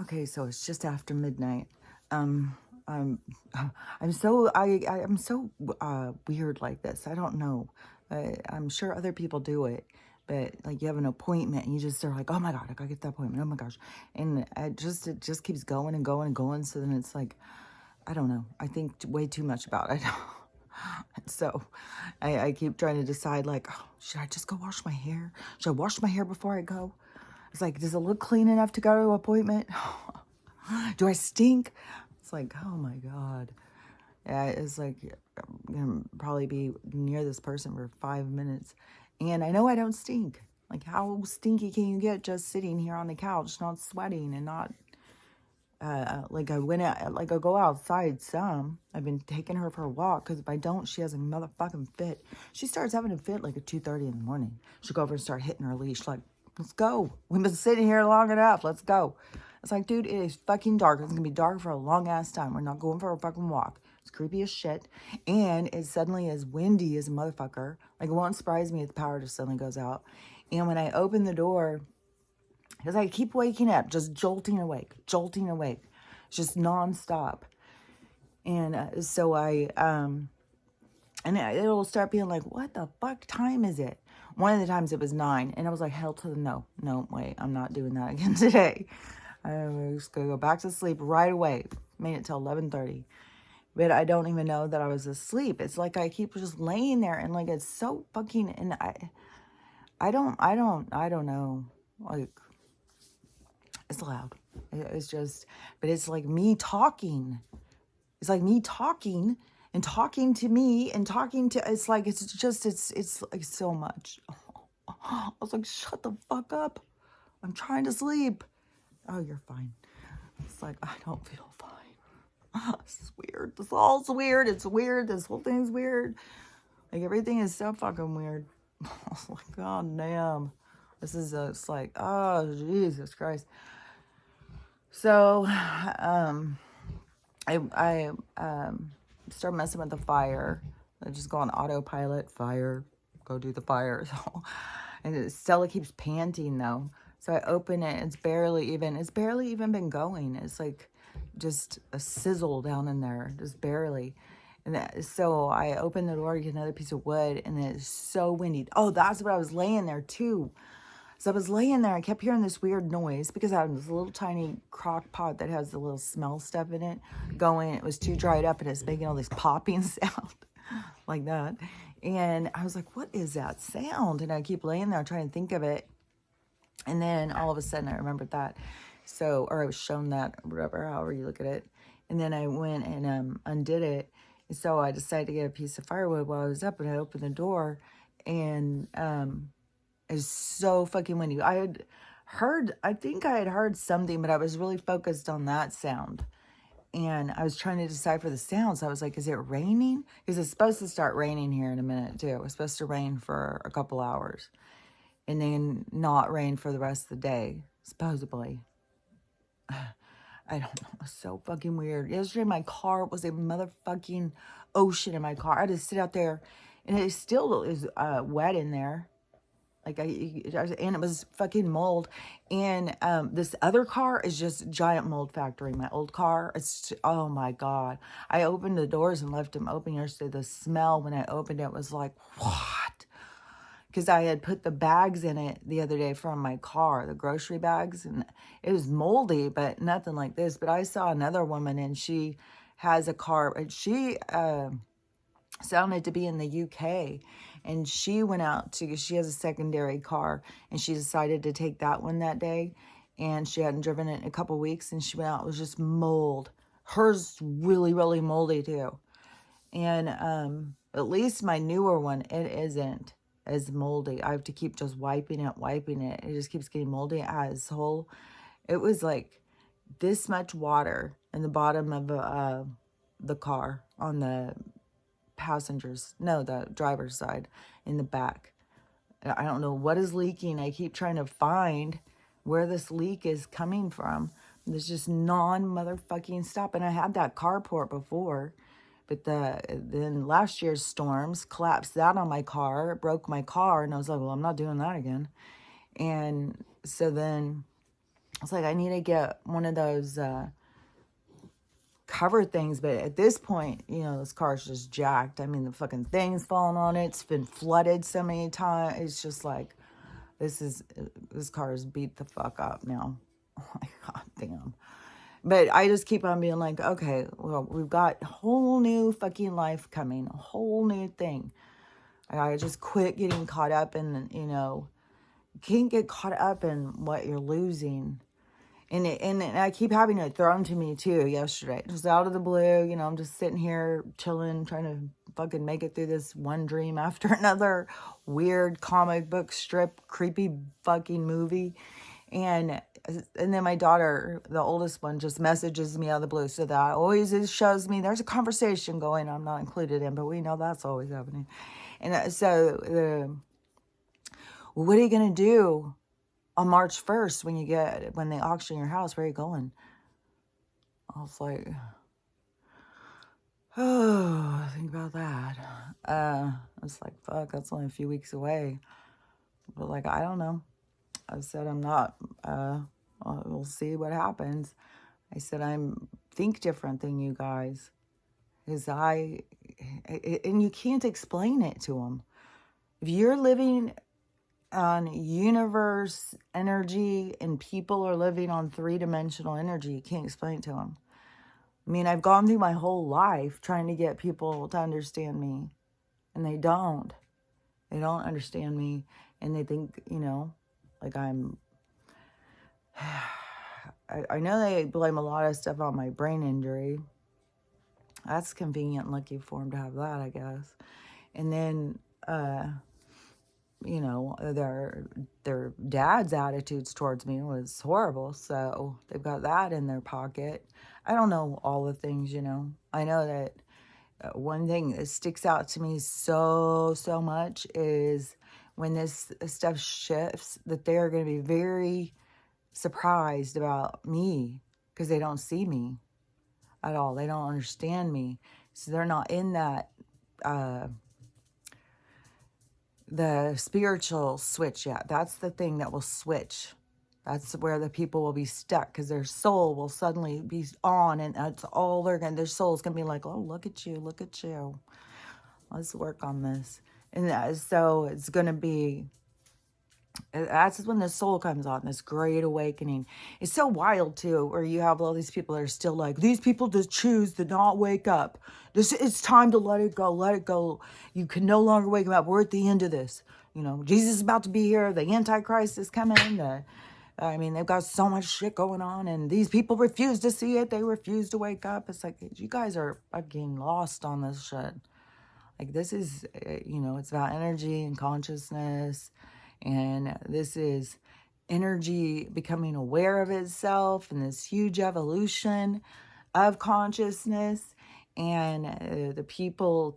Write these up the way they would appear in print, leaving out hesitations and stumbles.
Okay, so it's just after midnight. Um, I'm, I'm so weird like this. I don't know. I'm sure other people do it, but like you have an appointment and you just are like, oh my God, I gotta get that appointment. Oh my gosh. And it just keeps going and going and going. So then it's like, I don't know. I think way too much about it. So I keep trying to decide like, oh, should I just go wash my hair? Should I wash my hair before I go? It's like, does it look clean enough to go to an appointment? Do I stink? It's like, oh my God. Yeah, it's like, I'm going to probably be near this person for 5 minutes. And I know I don't stink. Like, how stinky can you get just sitting here on the couch, not sweating and not, like I went out, like I go outside some. I've been taking her for a walk because if I don't, she has a motherfucking fit. She starts having a fit like at 2:30 in the morning. She'll go over and start hitting her leash like, let's go. We've been sitting here long enough. Let's go. It's like, dude, it is fucking dark. It's going to be dark for a long ass time. We're not going for a fucking walk. It's creepy as shit. And it suddenly is windy as a motherfucker. Like, it won't surprise me if the power just suddenly goes out. And when I open the door, because I keep waking up, just jolting awake, just nonstop. And so it'll start being like, what the fuck time is it? One of the times it was 9, and I was like, hell to the no. No, wait, I'm not doing that again today. I'm just going to go back to sleep right away. Made it till 11:30. But I don't even know that I was asleep. It's like I keep just laying there, and like it's so fucking, and I don't know. Like, it's loud. It's just, but it's like me talking. It's like me talking and talking to me and talking to, it's like, it's like so much. I was like, shut the fuck up. I'm trying to sleep. Oh, you're fine. It's like, I don't feel fine. This is weird. This all's weird. It's weird. This whole thing's weird. Like, everything is so fucking weird. I was like, god damn. This is, it's like, oh, Jesus Christ. So, I start messing with the fire. I just go on autopilot, fire, go do the fire. So, and Stella keeps panting though. So I open it. It's barely even been going. It's like just a sizzle down in there, just barely. And so I open the door to get another piece of wood, and it's so windy. Oh, that's what I was laying there too. So I was laying there, I kept hearing this weird noise because I had this little tiny crock pot that has the little smell stuff in it going. It was too dried up and it's making all this popping sound like that. And I was like, what is that sound? And I keep laying there trying to think of it. And then all of a sudden I remembered that. So, or I was shown that, whatever, however you look at it. And then I went and undid it. And so I decided to get a piece of firewood while I was up, and I opened the door, and it was so fucking windy. I think I had heard something, but I was really focused on that sound. And I was trying to decipher the sounds. I was like, is it raining? Because it's supposed to start raining here in a minute, too. It's supposed to rain for a couple hours. And then not rain for the rest of the day, supposedly. I don't know. It's so fucking weird. Yesterday, my car was a motherfucking ocean in my car. I had to sit out there, and it still is wet in there. Like, and it was fucking mold. And this other car is just giant mold factory. My old car, oh my God. I opened the doors and left them open yesterday. The smell when I opened it was like, what? Because I had put the bags in it the other day from my car, the grocery bags, and it was moldy, but nothing like this. But I saw another woman, and she has a car, and she sounded to be in the UK, and she went out to, she has a secondary car, and she decided to take that one that day, and she hadn't driven it in a couple weeks, and she went out, it was just mold. Hers really, really moldy too. And at least my newer one, it isn't as moldy. I have to keep just wiping it. It just keeps getting moldy. It was like this much water in the bottom of the car on the the driver's side in the back. I don't know what is leaking. I keep trying to find where this leak is coming from. There's just non-motherfucking stop. And I had that carport before, but then last year's storms collapsed that on my car, broke my car, and I was like, well, I'm not doing that again. And so then It's like I need to get one of those cover things, but at this point, you know, this car's just jacked. I mean, the fucking thing's falling on it. It's been flooded so many times. It's just like, this car is beat the fuck up now. Oh my God, damn. But I just keep on being like, okay, well, we've got a whole new fucking life coming, a whole new thing. I gotta just quit getting caught up in, you know, you can't get caught up in what you're losing. And I keep having it thrown to me too yesterday. Just out of the blue, you know, I'm just sitting here chilling, trying to fucking make it through this one dream after another weird comic book strip, creepy fucking movie. And then my daughter, the oldest one, just messages me out of the blue. So that always shows me there's a conversation going I'm not included in, but we know that's always happening. And so what are you going to do on March 1st when they auction your house? Where are you going? I was like, oh, think about that. I was like, fuck, that's only a few weeks away. But like, I don't know. I said, I'm not, we'll see what happens. I said, I'm think different than you guys. Because and you can't explain it to them. If you're living on universe energy and people are living on 3-dimensional energy, you can't explain it to them. I mean, I've gone through my whole life trying to get people to understand me, and they don't. They don't understand me, and they think, you know, like I'm... I know they blame a lot of stuff on my brain injury. That's convenient and lucky for them to have that, I guess. And then, you know, their dad's attitudes towards me was horrible. So they've got that in their pocket. I don't know all the things, you know. I know that one thing that sticks out to me so much is when this stuff shifts, that they're going to be very surprised about me because they don't see me at all. They don't understand me. So they're not in that the spiritual switch yet. That's the thing that will switch. That's where the people will be stuck because their soul will suddenly be on, and that's all their soul's going to be like, oh, look at you. Let's work on this. And so it's going to be, that's when the soul comes on, this great awakening. It's so wild too, where you have all these people that are still like, these people just choose to not wake up. It's time to let it go. You can no longer wake up. We're at the end of this. You know, Jesus is about to be here. The Antichrist is coming. I mean, they've got so much shit going on, and these people refuse to see it. They refuse to wake up. It's like, you guys are fucking lost on this shit. Like, this is, you know, it's about energy and consciousness. And this is energy becoming aware of itself and this huge evolution of consciousness, and the people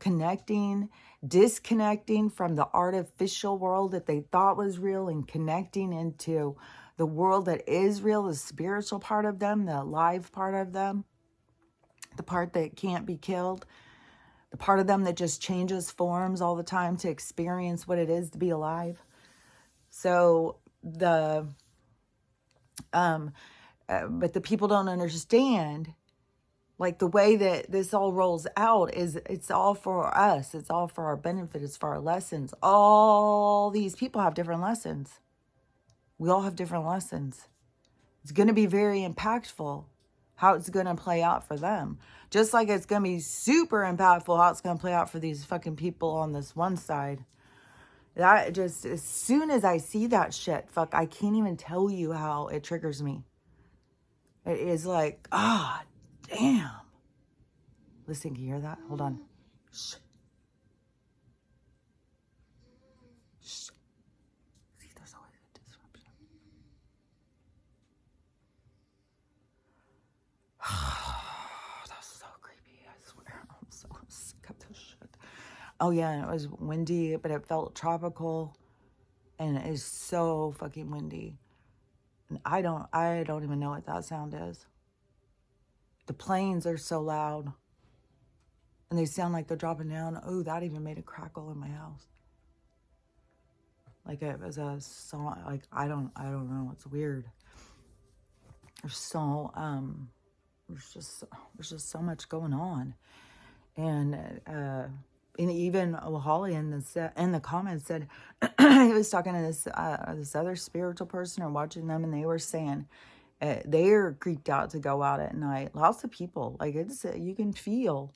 disconnecting from the artificial world that they thought was real and connecting into the world that is real, the spiritual part of them, the alive part of them, the part that can't be killed, the part of them that just changes forms all the time to experience what it is to be alive. So but the people don't understand, like, the way that this all rolls out is it's all for us. It's all for our benefit. It's for our lessons. All these people have different lessons. We all have different lessons. It's going to be very impactful how it's going to play out for them. Just like it's going to be super impactful how it's going to play out for these fucking people on this one side. That just, as soon as I see that shit, fuck, I can't even tell you how it triggers me. It is like, damn. Listen, can you hear that? Hold on. Shh. Shh. See, there's always a disruption. That's so creepy, I swear. I'm so sick of this shit. Oh yeah, it was windy, but it felt tropical, and it is so fucking windy. And I don't even know what that sound is. The planes are so loud, and they sound like they're dropping down. Oh, that even made a crackle in my house. Like it was a song. Like I don't know. It's weird. there's so, there's just so much going on. And even Holly in the comments said, he was talking to this other spiritual person or watching them, and they were saying they're creeped out to go out at night. Lots of people, like, it's you can feel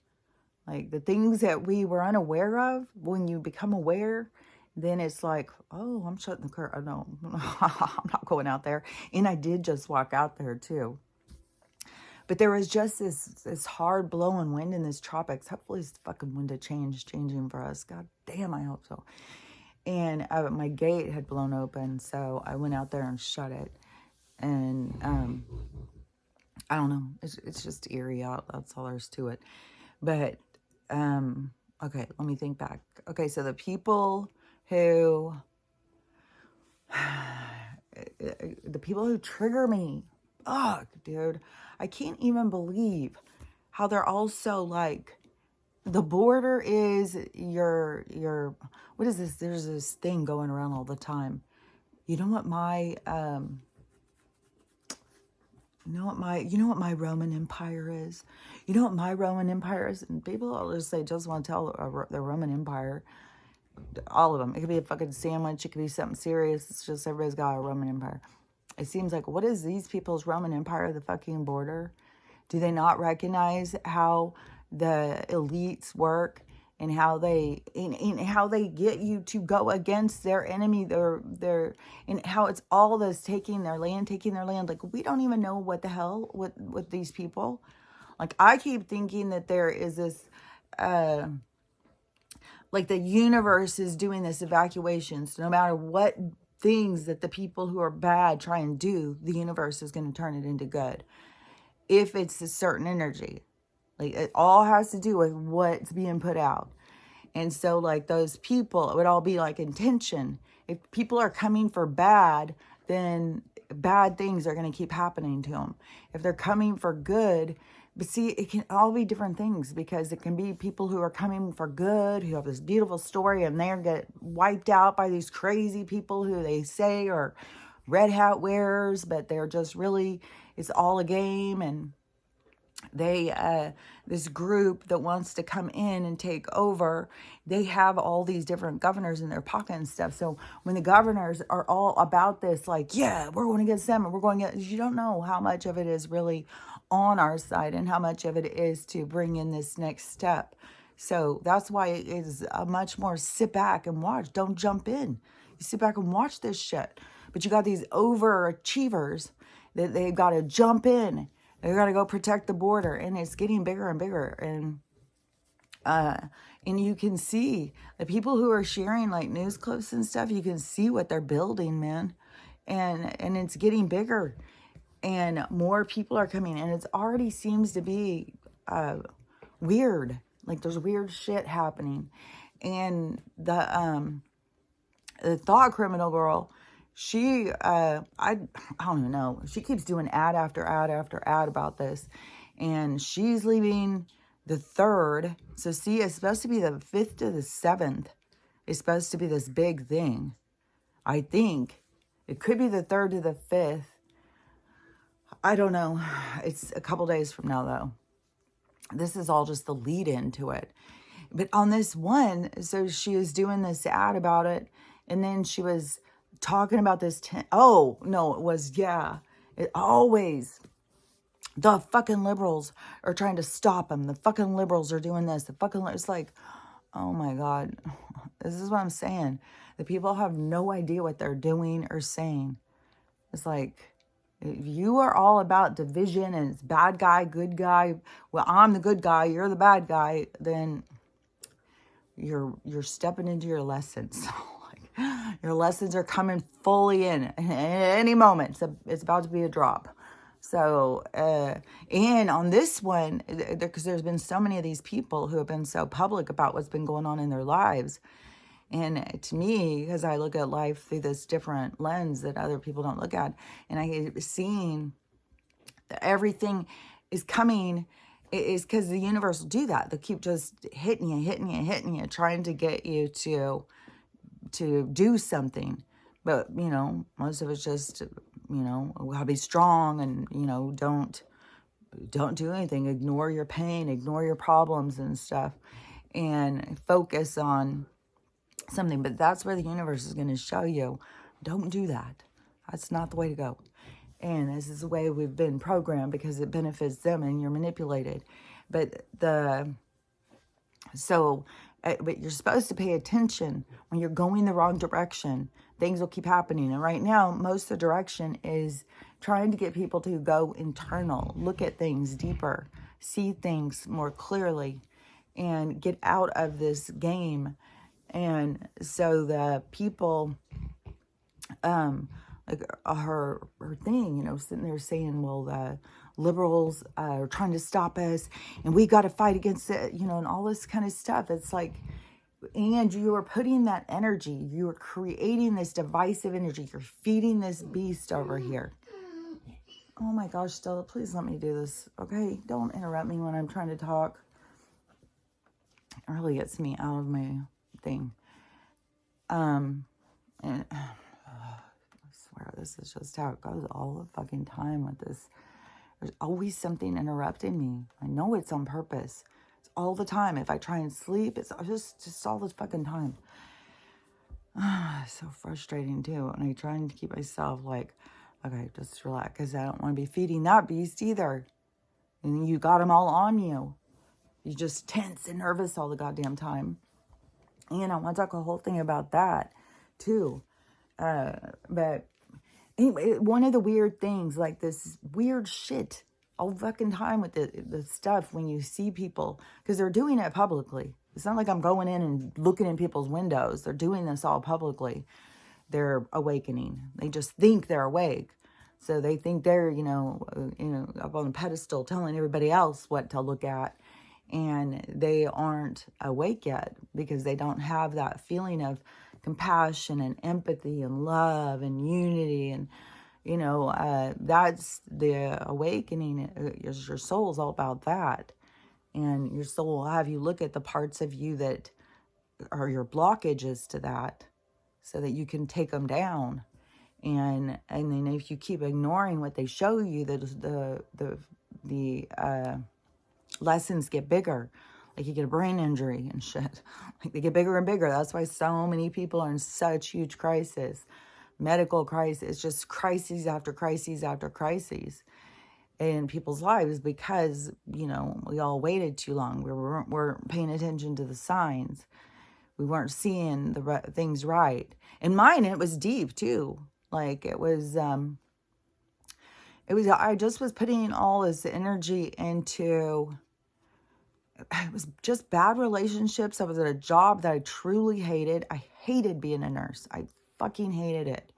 like the things that we were unaware of. When you become aware, then it's like, oh, I'm shutting the curtain. No, I'm not going out there. And I did just walk out there too. But there was just this hard blowing wind in this tropics. Hopefully this fucking wind of changing for us. God damn, I hope so. And my gate had blown open, so I went out there and shut it. And I don't know. It's just eerie out. That's all there is to it. But okay, let me think back. Okay, so the people who trigger me. Fuck, dude. I can't even believe how they're all so like, the border is your, what is this? There's this thing going around all the time. You know what my Roman Empire is? You know what my Roman Empire is? And people all just say, just want to tell the Roman Empire. All of them. It could be a fucking sandwich. It could be something serious. It's just everybody's got a Roman Empire. It seems like, what is these people's Roman Empire, the fucking border? Do they not recognize how the elites work and how they get you to go against their enemy, and how it's all this taking their land. Like, we don't even know what the hell with these people. Like, I keep thinking that there is this, like the universe is doing this evacuation. So no matter what things that the people who are bad try and do, the universe is going to turn it into good. If it's a certain energy. Like, it all has to do with what's being put out. And so, like, those people, it would all be like intention. If people are coming for bad, then bad things are going to keep happening to them. If they're coming for good, but see, it can all be different things, because it can be people who are coming for good, who have this beautiful story, and they get wiped out by these crazy people who they say are red hat wearers, but they're just really, it's all a game. And they, this group that wants to come in and take over, they have all these different governors in their pocket and stuff. So when the governors are all about this, like, yeah, we're going to get them, and we're going to get, you don't know how much of it is really on our side and how much of it is to bring in this next step. So that's why it is a much more sit back and watch. Don't jump in. You sit back and watch this shit. But you got these overachievers that they've got to jump in. They got to go protect the border, and it's getting bigger and bigger. And you can see the people who are sharing like news clips and stuff. You can see what they're building, man, and it's getting bigger, and more people are coming, and it already seems to be weird. Like, there's weird shit happening, and the thought criminal girl. She, I don't even know. She keeps doing ad after ad after ad about this. And she's leaving the 3rd. So see, it's supposed to be the 5th to the 7th. It's supposed to be this big thing. I think. It could be the 3rd to the 5th. I don't know. It's a couple days from now, though. This is all just the lead into it. But on this one, so she was doing this ad about it. And then she was talking about this. It always, the fucking liberals are trying to stop them. The fucking liberals are doing this. It's like, oh my God, this is what I'm saying. The people have no idea what they're doing or saying. It's like, if you are all about division and it's bad guy, good guy, well, I'm the good guy, you're the bad guy, then you're stepping into your lessons. Your lessons are coming fully in at any moment. It's about to be a drop. So, and on this one, because there's been so many of these people who have been so public about what's been going on in their lives. And to me, because I look at life through this different lens that other people don't look at, and I seeing that everything is coming, is because the universe will do that. They'll keep just hitting you, trying to get you to do something. But, you know, most of it's just you know, we gotta be strong and, you know, don't do anything. Ignore your pain, ignore your problems and stuff, and focus on something. But that's where the universe is going to show you, don't do that. That's not the way to go. And this is the way we've been programmed because it benefits them and you're manipulated. But but you're supposed to pay attention when you're going the wrong direction. Things will keep happening. And right now, most of the direction is trying to get people to go internal, look at things deeper, see things more clearly, and get out of this game. And so the people, like her thing, you know, sitting there saying, well, the liberals are trying to stop us and we got to fight against it, you know, and all this kind of stuff. It's like, and you are putting that energy, you are creating this divisive energy, you're feeding this beast over here. Oh my gosh, Stella, please let me do this, okay? Don't interrupt me when I'm trying to talk. It really gets me out of my thing. And I swear, this is just how it goes all the fucking time with this. There's always something interrupting me. I know it's on purpose. It's all the time. If I try and sleep, it's just all the fucking time. It's so frustrating too. And I try to keep myself like, okay, just relax, because I don't want to be feeding that beast either. And you got them all on you. You just tense and nervous all the goddamn time. And I want to talk a whole thing about that too. But anyway, one of the weird things, like this weird shit all fucking time with the stuff when you see people, because they're doing it publicly. It's not like I'm going in and looking in people's windows. They're doing this all publicly. They're awakening. They just think they're awake. So they think they're, you know, up on a pedestal telling everybody else what to look at. And they aren't awake yet because they don't have that feeling of compassion and empathy and love and unity. And, you know, that's the awakening. Your soul is all about that. And your soul will have you look at the parts of you that are your blockages to that so that you can take them down. And then if you keep ignoring what they show you, the lessons get bigger. Like you get a brain injury and shit. Like they get bigger and bigger. That's why so many people are in such huge crisis. Medical crisis, just crises after crises after crises in people's lives because, you know, we all waited too long. We weren't paying attention to the signs. We weren't seeing the things right. And mine, it was deep too. Like it was, I just was putting all this energy into, it was just bad relationships. I was at a job that I truly hated. I hated being a nurse. I fucking hated it.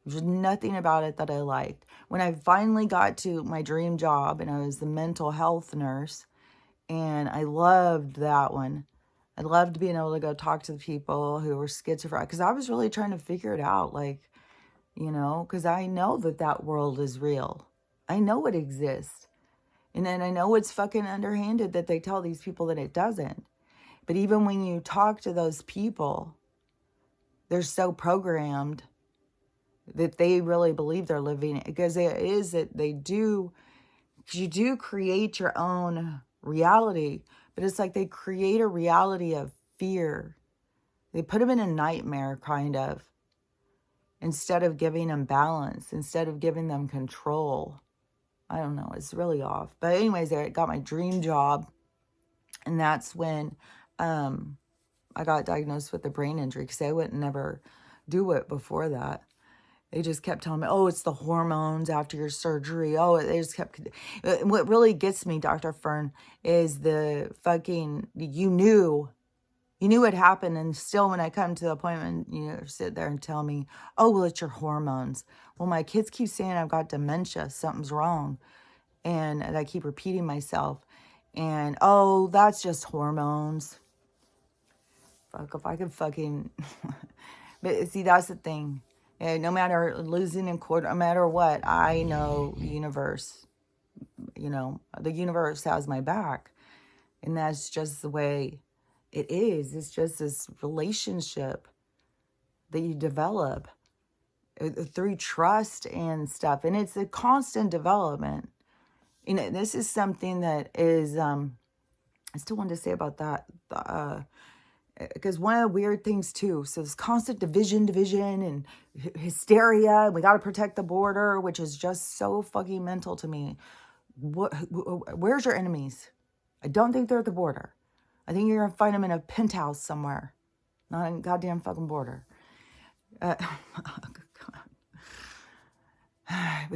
There's nothing about it that I liked. When I finally got to my dream job and I was the mental health nurse, and I loved that one. I loved being able to go talk to the people who were schizophrenic because I was really trying to figure it out. Like, you know, because I know that world is real. I know it exists. And then I know it's fucking underhanded that they tell these people that it doesn't. But even when you talk to those people, they're so programmed that they really believe they're living it. Because it is that you do create your own reality. But it's like they create a reality of fear. They put them in a nightmare, kind of. Instead of giving them balance. Instead of giving them control. I don't know. It's really off. But anyways, I got my dream job. And that's when I got diagnosed with a brain injury. Because I would never do it before that. They just kept telling me, oh, it's the hormones after your surgery. Oh, they just kept. What really gets me, Dr. Fern, is the fucking, you knew it happened. And still when I come to the appointment, you know, sit there and tell me, oh, well, it's your hormones. Well, my kids keep saying I've got dementia. Something's wrong. And I keep repeating myself. And, oh, that's just hormones. Fuck, if I could fucking. But see, that's the thing. And no matter losing in court, no matter what, I know the universe, you know, the universe has my back. And that's just the way it is. It's just this relationship that you develop. through trust and stuff. And it's a constant development. This is something that is, I still wanted to say about that, because one of the weird things too, so this constant division and hysteria, and we got to protect the border, which is just so fucking mental to me. Where's your enemies? I don't think they're at the border. I think you're going to find them in a penthouse somewhere, not in goddamn fucking border. But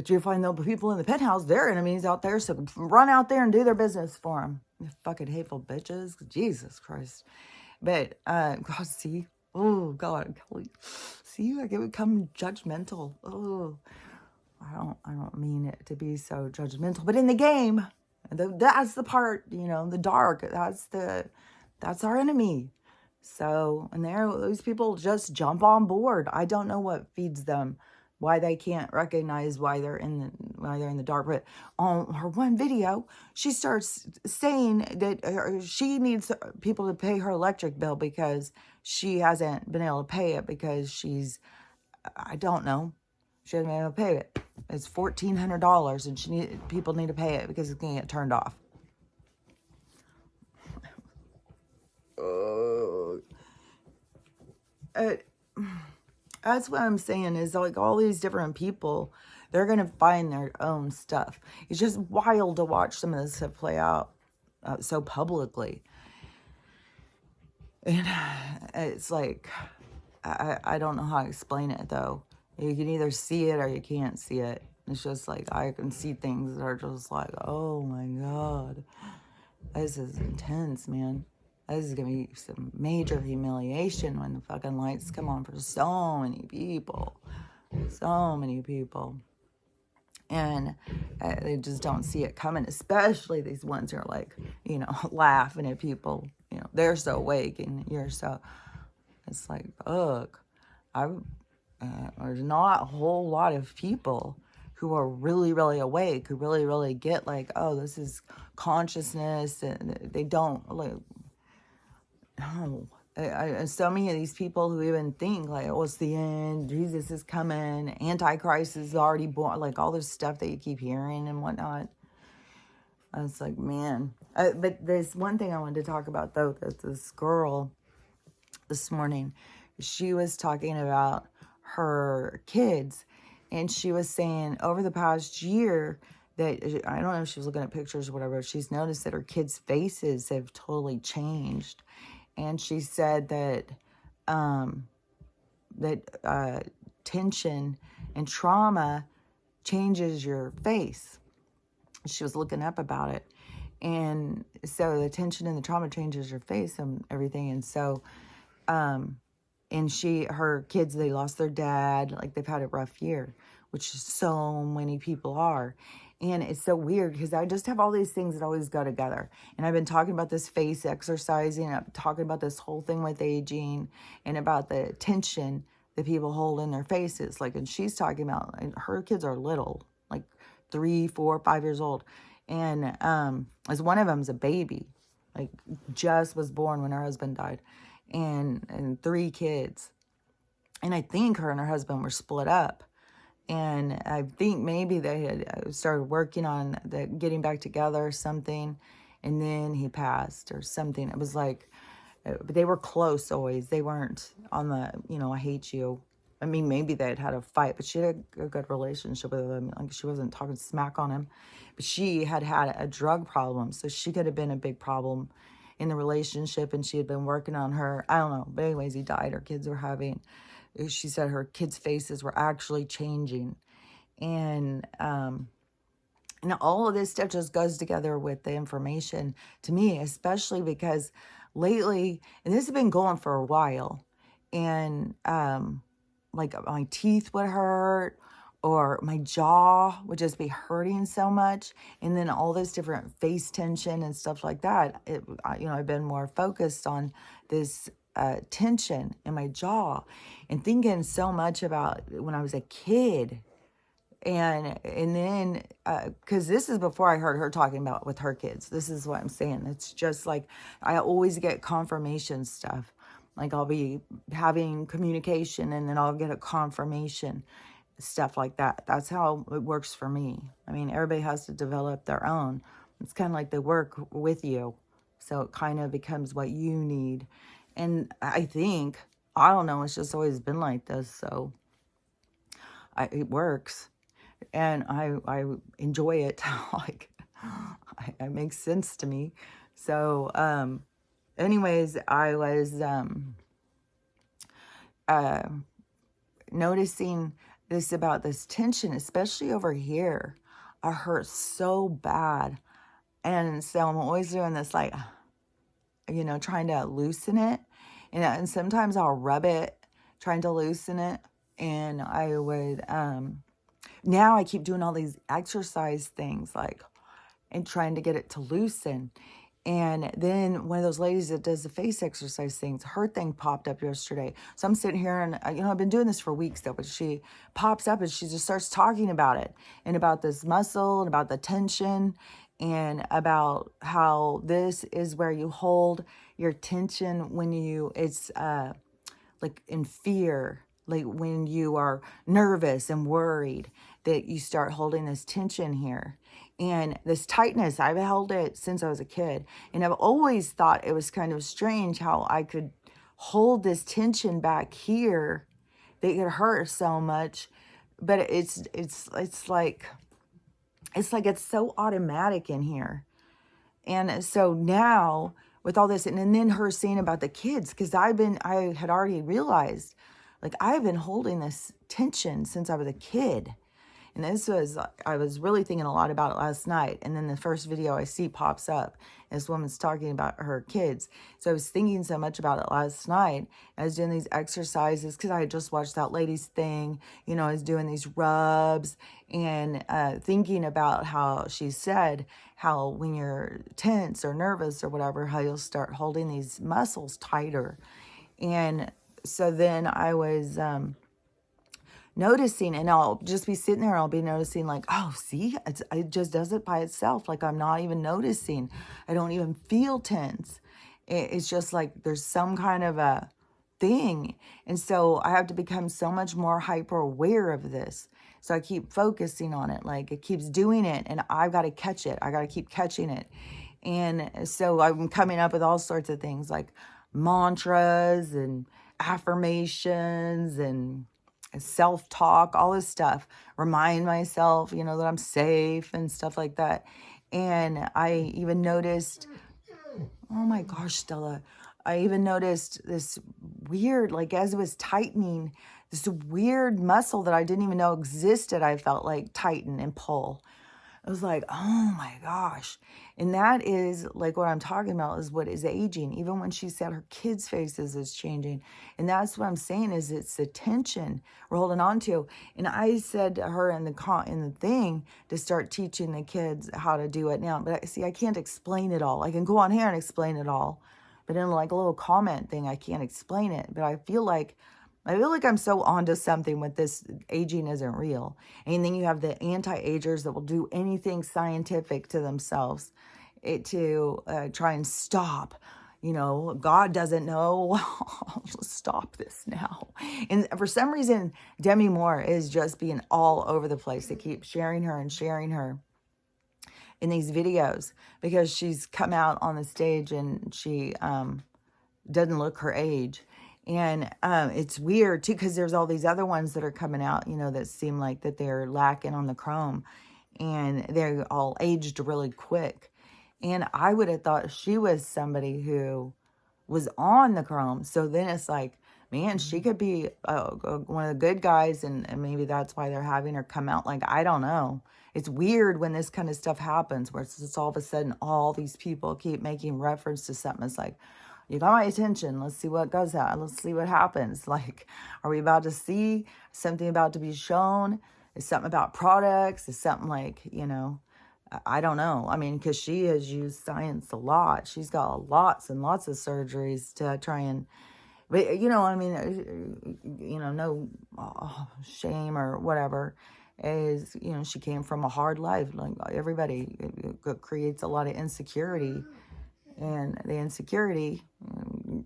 you find the people in the penthouse, their enemies out there, so run out there and do their business for them. You fucking hateful bitches. Jesus Christ. But, God, see? Oh, God. See, I get become judgmental. Oh, I don't mean it to be so judgmental. But in the game, that's the part, the dark. That's our enemy. So, and those people just jump on board. I don't know what feeds them, why they can't recognize why they're in the dark. But on her one video, she starts saying that she needs people to pay her electric bill because she hasn't been able to pay it because I don't know, she hasn't been able to pay it. It's $1,400 and people need to pay it because it's going to get turned off. That's what I'm saying is like all these different people, they're going to find their own stuff. It's just wild to watch some of this stuff play out so publicly. And it's like, I don't know how to explain it though. You can either see it or you can't see it. It's just like, I can see things that are just like, oh my God, this is intense, man. This is going to be some major humiliation when the fucking lights come on for so many people. So many people. And they just don't see it coming, especially these ones who are like, laughing at people. They're so awake and you're so... It's like, look, there's not a whole lot of people who are really, really awake, who really, really get like, oh, this is consciousness. And they don't... like. No, so many of these people who even think like, oh, it's the end, Jesus is coming, Antichrist is already born, like all this stuff that you keep hearing and whatnot. I was like, man. But there's one thing I wanted to talk about though, that this girl this morning, she was talking about her kids, and she was saying over the past year that, I don't know if she was looking at pictures or whatever, she's noticed that her kids' faces have totally changed. And she said that tension and trauma changes your face. She was looking up about it. And so the tension and the trauma changes your face and everything. And so, and her kids, they lost their dad. Like, they've had a rough year, which so many people are. And it's so weird because I just have all these things that always go together. And I've been talking about this face exercising. I'm talking about this whole thing with aging and about the tension that people hold in their faces. Like, and she's talking about, her kids are little, like 3, 4, 5 years old. And as one of them's a baby, like just was born when her husband died, and 3 kids. And I think her and her husband were split up. And I think maybe they had started working on getting back together or something. And then he passed or something. It was like, but they were close always. They weren't on the, I hate you. I mean, maybe they had a fight, but she had a good relationship with him. Like, she wasn't talking smack on him. But she had a drug problem. So she could have been a big problem in the relationship. And she had been working on her. I don't know. But anyways, he died. Her kids were having... She said her kids' faces were actually changing. And all of this stuff just goes together with the information to me, especially because lately, and this has been going for a while, and like my teeth would hurt or my jaw would just be hurting so much. And then all this different face tension and stuff like that. I've been more focused on this tension in my jaw and thinking so much about when I was a kid. And then, because this is before I heard her talking about with her kids. This is what I'm saying. It's just like, I always get confirmation stuff. Like, I'll be having communication and then I'll get a confirmation. stuff like that. That's how it works for me. I mean, everybody has to develop their own. It's kind of like they work with you. So it kind of becomes what you need. And I think, I don't know, it's just always been like this. So it works. And I enjoy it. Like, it makes sense to me. So, anyways, I was noticing this about this tension, especially over here. I hurt so bad. And so I'm always doing this, like, you know, trying to loosen it. And sometimes I'll rub it, trying to loosen it. And I would, now I keep doing all these exercise things, like, and trying to get it to loosen. And then one of those ladies that does the face exercise things, her thing popped up yesterday. So I'm sitting here and, you know, I've been doing this for weeks though, but she pops up and she just starts talking about it and about this muscle and about the tension and about how this is where you hold your tension when it's like in fear, like when you are nervous and worried, that you start holding this tension here. And this tightness, I've held it since I was a kid. And I've always thought it was kind of strange how I could hold this tension back here that could hurt so much. But it's like it's so automatic in here. And so now with all this, and then her saying about the kids, because I had already realized, like, I've been holding this tension since I was a kid. And I was really thinking a lot about it last night. And then the first video I see pops up. And this woman's talking about her kids. So I was thinking so much about it last night. I was doing these exercises because I had just watched that lady's thing. You know, I was doing these rubs and thinking about how she said how when you're tense or nervous or whatever, how you'll start holding these muscles tighter. And so then I was noticing, and I'll just be sitting there and I'll be noticing, like, oh, see, it just does it by itself. Like, I'm not even noticing. I don't even feel tense. It's just like there's some kind of a thing. And so I have to become so much more hyper aware of this. So I keep focusing on it. Like, it keeps doing it and I've got to catch it. I got to keep catching it. And so I'm coming up with all sorts of things like mantras and affirmations and self-talk, all this stuff. Remind myself, you know, that I'm safe and stuff like that. And I even noticed, oh my gosh, Stella, I even noticed this weird, like as it was tightening, this weird muscle that I didn't even know existed, I felt like tighten and pull. I was like, oh my gosh. And that is like what I'm talking about is what is aging. Even when she said her kids' faces is changing. And that's what I'm saying is it's the tension we're holding on to. And I said to her in the thing to start teaching the kids how to do it now. But see, I can't explain it all. I can go on here and explain it all. But in like a little comment thing, I can't explain it. But I feel like I'm so onto something with this aging isn't real. And then you have the anti-agers that will do anything scientific to themselves to try and stop. You know, God doesn't know. I'll just stop this now. And for some reason, Demi Moore is just being all over the place. They keep sharing her in these videos because she's come out on the stage and she doesn't look her age. And it's weird, too, because there's all these other ones that are coming out, you know, that seem like that they're lacking on the chrome. And they're all aged really quick. And I would have thought she was somebody who was on the chrome. So then it's like, man, she could be one of the good guys. And maybe that's why they're having her come out. Like, I don't know. It's weird when this kind of stuff happens, where it's just all of a sudden all these people keep making reference to something. It's like, you got my attention. Let's see what goes out. Let's see what happens. Like, are we about to see something about to be shown? Is something about products? Is something like, you know, I don't know. I mean, because she has used science a lot. She's got lots and lots of surgeries to try and, but, you know, I mean, you know, no shame or whatever. Is, you know, she came from a hard life. Like everybody, it creates a lot of insecurity. And the insecurity,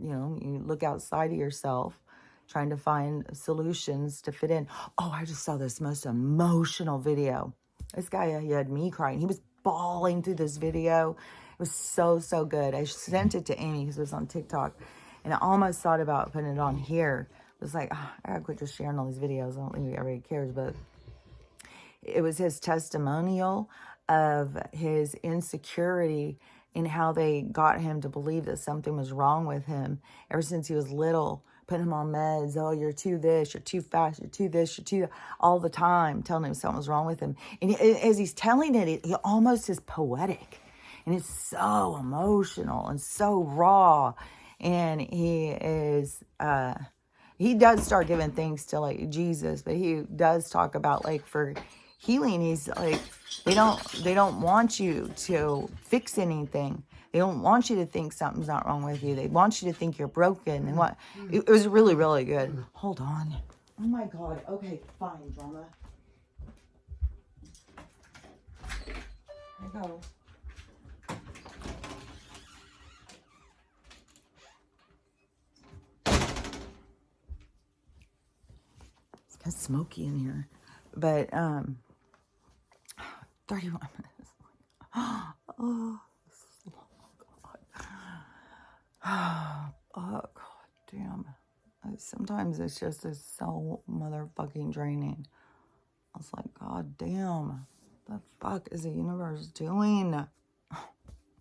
you know, you look outside of yourself trying to find solutions to fit in. Oh, I just saw this most emotional video. This guy, he had me crying. He was bawling through this video. It was so, so good. I sent it to Amy because it was on TikTok. And I almost thought about putting it on here. It was like, oh, I gotta quit just sharing all these videos. I don't think everybody cares, but it was his testimonial of his insecurity and how they got him to believe that something was wrong with him ever since he was little, putting him on meds. Oh, you're too this, you're too fast, you're too this, you're too, all the time, telling him something was wrong with him. And as he's telling it, it almost is poetic. And it's so emotional and so raw. And he does start giving things to like Jesus, but he does talk about like for healing, he's like, they don't want you to fix anything. They don't want you to think something's not wrong with you. They want you to think you're broken. And what it was really, really good. Hold on. Oh my God. Okay, fine, drama. Here we go. It's kind of smoky in here. But 31 minutes. Oh, oh God damn. Sometimes it's just so motherfucking draining. I was like, God damn, what the fuck is the universe doing? Oh,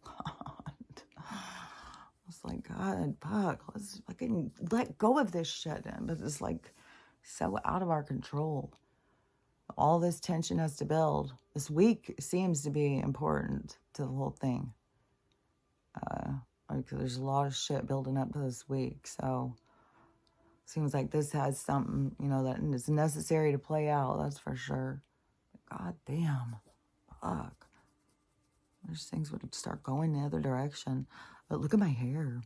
God. I was like, God, fuck, let's fucking let go of this shit. But it's like so out of our control. All this tension has to build. This week seems to be important to the whole thing. Like there's a lot of shit building up to this week. So seems like this has something, you know, that is necessary to play out. That's for sure. God damn. Fuck. There's things would start going the other direction. But look at my hair.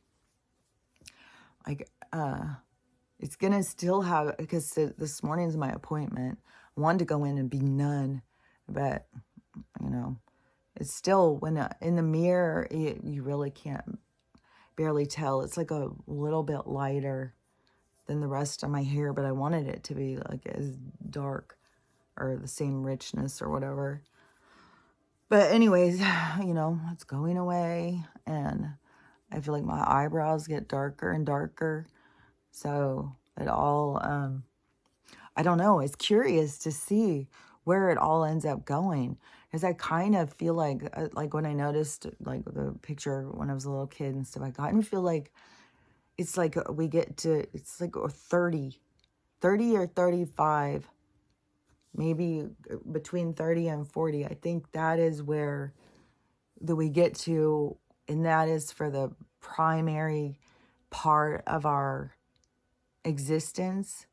Like, it's going to still have, because this morning's my appointment. I wanted to go in and be none, but, you know, it's still, when in the mirror, you really can't barely tell. It's like a little bit lighter than the rest of my hair, but I wanted it to be like as dark or the same richness or whatever. But anyways, you know, it's going away, and I feel like my eyebrows get darker and darker. So it all, I don't know. It's curious to see where it all ends up going. Because I kind of feel like when I noticed, like, the picture when I was a little kid and stuff, I kind of feel like it's like we get to, it's like 30 or 35, maybe between 30 and 40. I think that is where we get to, and that is for the primary part of our existence.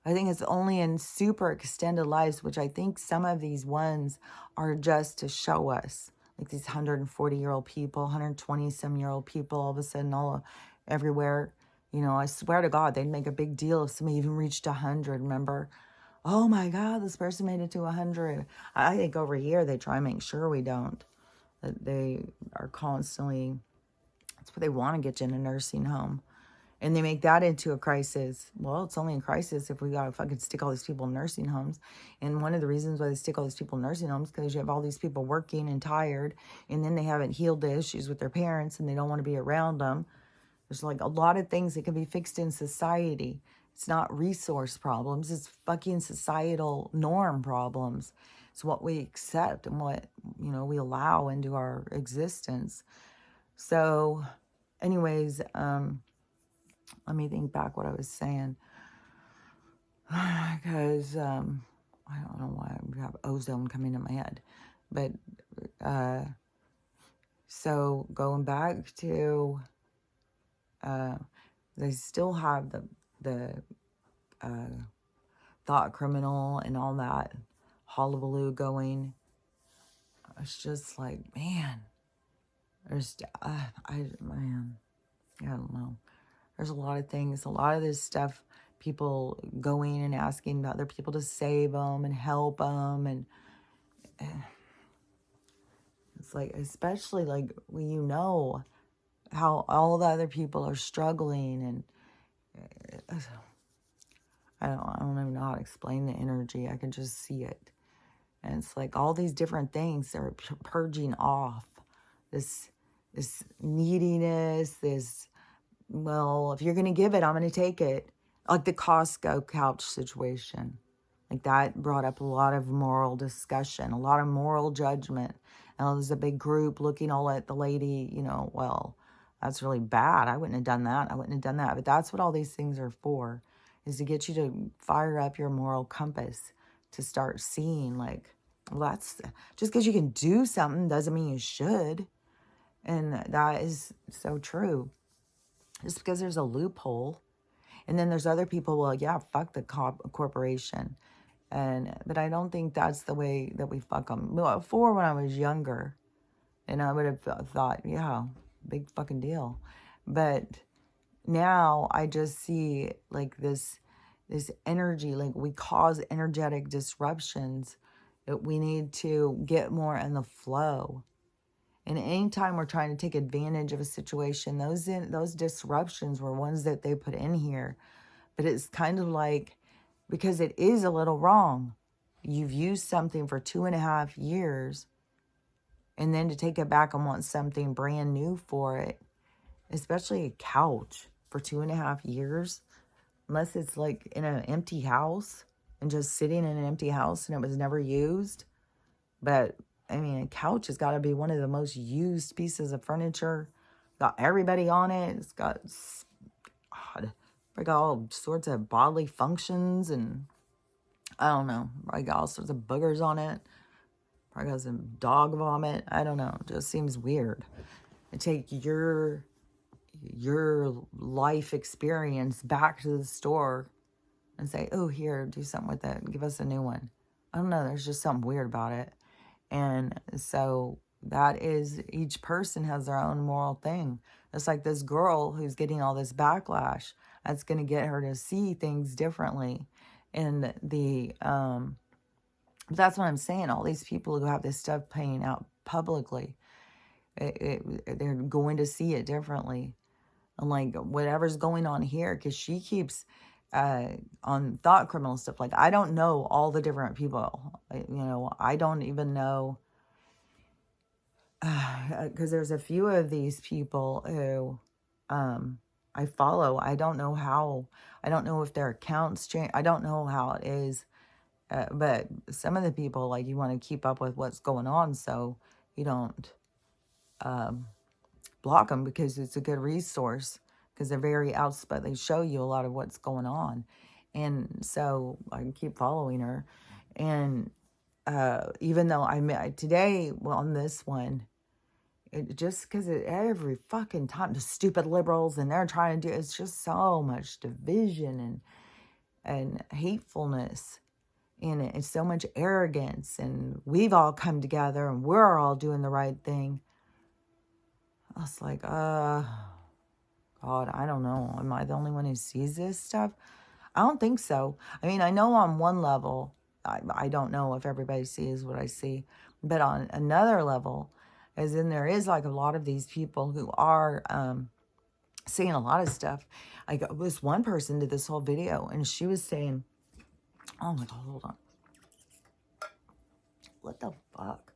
I think it's only in super extended lives, which I think some of these ones are just to show us, like these 140-year-old people, 120-some-year-old people, all of a sudden everywhere. You know, I swear to God, they'd make a big deal if somebody even reached 100, remember? Oh my God, this person made it to 100. I think over here they try and make sure we don't. That they are constantly, that's what they want to get you in a nursing home. And they make that into a crisis. Well, it's only a crisis if we got to fucking stick all these people in nursing homes. And one of the reasons why they stick all these people in nursing homes is because you have all these people working and tired, and then they haven't healed the issues with their parents, and they don't want to be around them. There's like a lot of things that can be fixed in society. It's not resource problems. It's fucking societal norm problems. It's what we accept and what, you know, we allow into our existence. So anyways, let me think back what I was saying. Because I don't know why I have ozone coming in my head. But so going back to, they still have the thought criminal and all that hullabaloo going. It's just like, man, there's, I don't know. There's a lot of things, a lot of this stuff, people going and asking other people to save them and help them. And it's like, especially like when you know how all the other people are struggling. And I don't even know how to explain the energy. I can just see it. And it's like all these different things are purging off this, this neediness, this, well, if you're going to give it, I'm going to take it. Like the Costco couch situation. Like that brought up a lot of moral discussion, a lot of moral judgment. And there's a big group looking all at the lady, you know, well, that's really bad. I wouldn't have done that. I wouldn't have done that. But that's what all these things are for, is to get you to fire up your moral compass, to start seeing like, well, that's just because you can do something doesn't mean you should. And that is so true. Just because there's a loophole. And then there's other people, well, yeah, fuck the corporation. But I don't think that's the way that we fuck them. Well, before, when I was younger, and I would have thought, yeah, big fucking deal. But now I just see like this energy, like we cause energetic disruptions, that we need to get more in the flow. And anytime we're trying to take advantage of a situation, those disruptions were ones that they put in here. But it's kind of like, because it is a little wrong. You've used something for 2.5 years, and then to take it back and want something brand new for it, especially a couch for 2.5 years, unless it's like in an empty house and just sitting in an empty house and it was never used. But I mean, a couch has got to be one of the most used pieces of furniture. Got everybody on it. It's got, God, I got all sorts of bodily functions, and I don't know. I got all sorts of boogers on it. Probably got some dog vomit. I don't know. It just seems weird. And take your life experience back to the store and say, oh, here, do something with it. Give us a new one. I don't know. There's just something weird about it. And so that is, each person has their own moral thing. It's like this girl who's getting all this backlash. That's going to get her to see things differently. And that's what I'm saying. All these people who have this stuff playing out publicly, they're going to see it differently. And like whatever's going on here, because she keeps on thought criminal stuff. Like, I don't know all the different people. I don't even know. Because there's a few of these people who I follow. I don't know how. I don't know if their accounts change. I don't know how it is. But some of the people, like, you want to keep up with what's going on so you don't block them, because it's a good resource, because they're very outspoken. They show you a lot of what's going on. And so I can keep following her. And even though today, well, on this one, just because every fucking time, the stupid liberals, and they're trying to do, it's just so much division and hatefulness. And it's so much arrogance, and we've all come together and we're all doing the right thing. I was like, God, I don't know. Am I the only one who sees this stuff? I don't think so. I mean, I know on one level, I don't know if everybody sees what I see, but on another level, as in there is like a lot of these people who are saying a lot of stuff. This one person did this whole video, and she was saying, oh my God, hold on. What the fuck?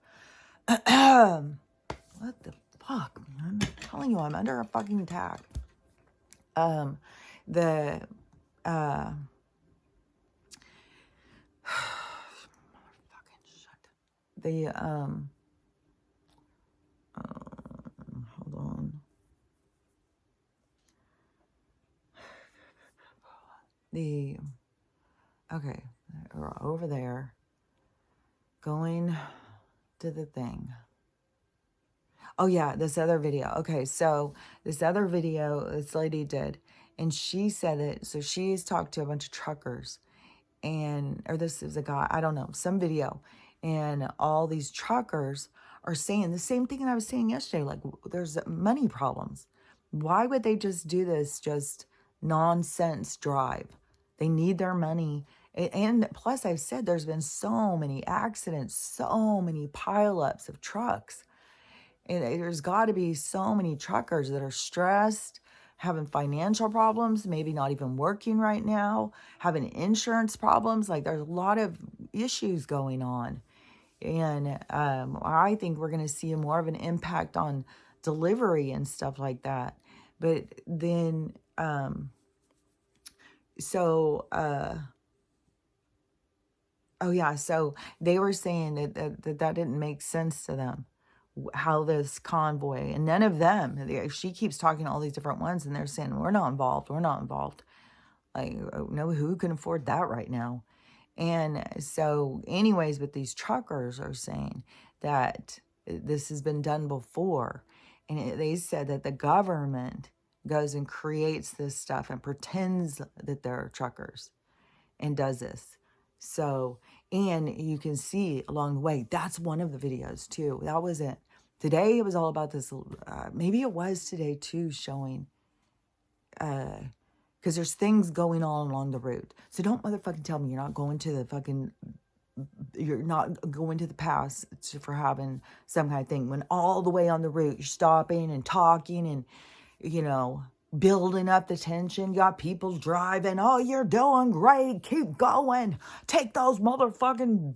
What the fuck, man? I'm telling you, I'm under a fucking attack. Motherfucking shut. Hold on. Okay, we're over there. Going to the thing. Oh yeah, this other video. Okay, so this other video this lady did, and she said it. So she's talked to a bunch of truckers, or this is a guy, I don't know, some video, and all these truckers are saying the same thing that I was saying yesterday. Like, there's money problems. Why would they just do this just nonsense drive? They need their money. And plus, I've said there's been so many accidents, so many pileups of trucks. And there's got to be so many truckers that are stressed, having financial problems, maybe not even working right now, having insurance problems. Like there's a lot of issues going on. And I think we're going to see more of an impact on delivery and stuff like that. But then, oh yeah, so they were saying that didn't make sense to them, how this convoy, and none of them, she keeps talking to all these different ones, and they're saying, we're not involved, we're not involved. Like, no, who can afford that right now? And so anyways, but these truckers are saying that this has been done before. And they said that the government goes and creates this stuff and pretends that they're truckers and does this. So, and you can see along the way, that's one of the videos too. That was it. Today it was all about this, maybe it was today too, showing, because there's things going on along the route. So don't motherfucking tell me you're not going to the fucking, you're not going to the pass for having some kind of thing. When all the way on the route, you're stopping and talking and, you know, building up the tension. You got people driving. Oh, you're doing great. Keep going. Take those motherfucking,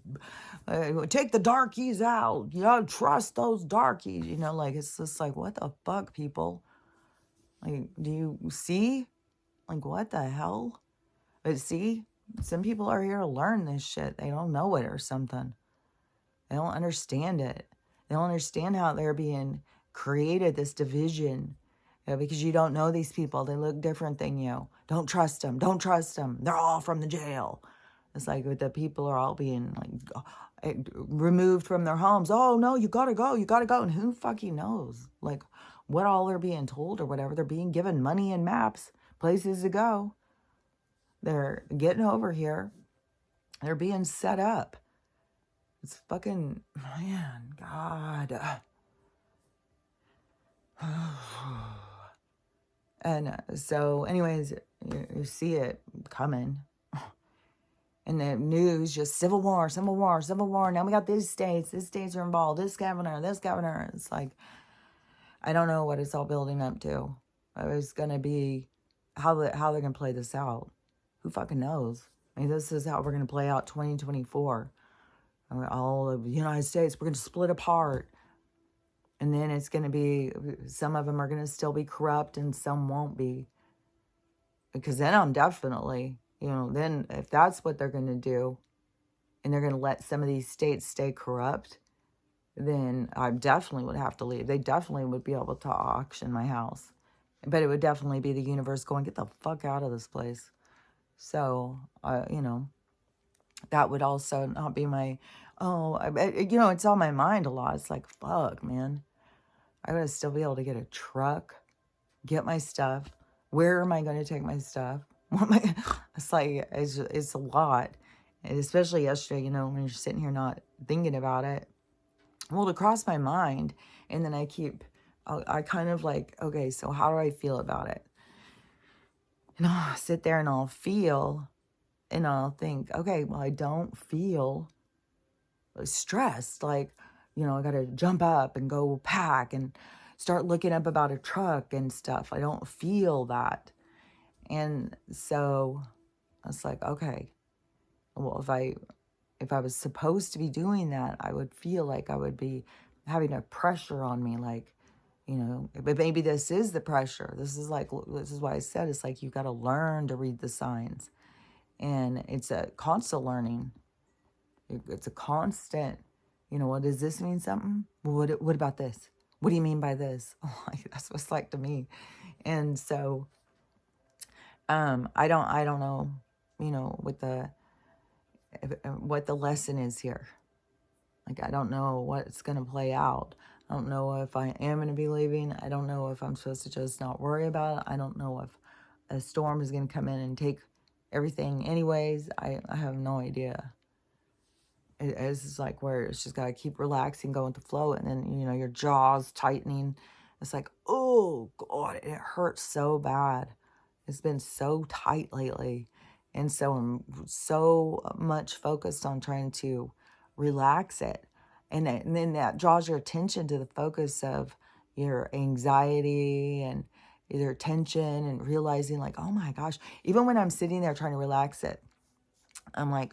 take the darkies out. You know, trust those darkies. You know, like, it's just like, what the fuck, people? Like, do you see? Like, what the hell? But see, some people are here to learn this shit. They don't know it or something. They don't understand it. They don't understand how they're being created, this division. Because you don't know these people. They look different than you. Don't trust them. Don't trust them. They're all from the jail. It's like the people are all being like removed from their homes. Oh, no, you gotta go. You gotta go. And who fucking knows? Like what all they're being told or whatever. They're being given money and maps, places to go. They're getting over here. They're being set up. It's fucking, man, God. And so, anyways, you see it coming. And the news, just civil war, civil war, civil war. Now we got these states are involved. This governor. It's like, I don't know what it's all building up to. It's going to be how they're going to play this out. Who fucking knows? I mean, this is how we're going to play out 2024. I mean, all of the United States, we're going to split apart. And then it's going to be, some of them are going to still be corrupt and some won't be. Because then I'm definitely, you know, then if that's what they're going to do, and they're going to let some of these states stay corrupt, then I definitely would have to leave. They definitely would be able to auction my house. But it would definitely be the universe going, get the fuck out of this place. So, you know, that would also not be my, you know, it's on my mind a lot. It's like, fuck, man. I gotta still be able to get a truck, get my stuff. Where am I going to take my stuff? It's like, it's a lot. And especially yesterday, you know, when you're sitting here not thinking about it. Well, it crossed my mind. And then I kind of like, okay, so how do I feel about it? And I'll sit there and I'll feel, and I'll think, okay, well, I don't feel stressed. Like, you know, I got to jump up and go pack and start looking up about a truck and stuff. I don't feel that. And so I was like, okay, well, if I was supposed to be doing that, I would feel like I would be having a pressure on me. Like, you know, but maybe this is the pressure. This is why I said, it's like, you got to learn to read the signs. And it's a constant learning. It's a constant, you know, what does this mean something? Well, what about this? What do you mean by this? Oh, that's what it's like to me. And so, I don't know, you know, what the lesson is here. Like, I don't know what's going to play out. I don't know if I am going to be leaving. I don't know if I'm supposed to just not worry about it. I don't know if a storm is going to come in and take everything anyways. I have no idea. It's just like where it's just got to keep relaxing, going with the flow. And then, you know, your jaws tightening. It's like, oh, God, it hurts so bad. It's been so tight lately. And so I'm so much focused on trying to relax it. And then that draws your attention to the focus of your anxiety and either tension and realizing like, oh my gosh, even when I'm sitting there trying to relax it, I'm like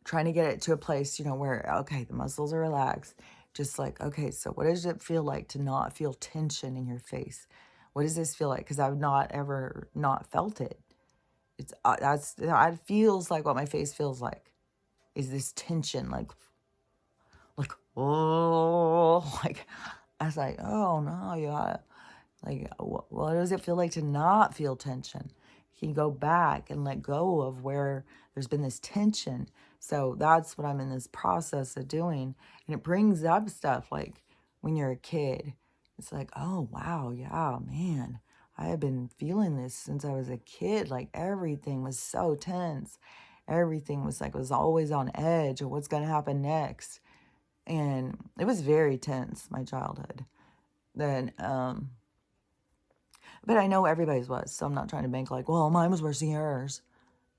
trying to get it to a place, you know, where, okay, the muscles are relaxed. Just like, okay, so what does it feel like to not feel tension in your face? What does this feel like? Because I've not ever not felt it. It's that feels like what my face feels like is this tension, like oh, like I was like, oh no, you gotta like, what does it feel like to not feel tension? Can you go back and let go of where there's been this tension? So that's what I'm in this process of doing. And it brings up stuff like when you're a kid. It's like, oh, wow, yeah, man. I have been feeling this since I was a kid. Like everything was so tense. Everything was always on edge of what's going to happen next. And it was very tense, my childhood. Then, but I know everybody's was, so I'm not trying to make like, well, mine was worse than yours.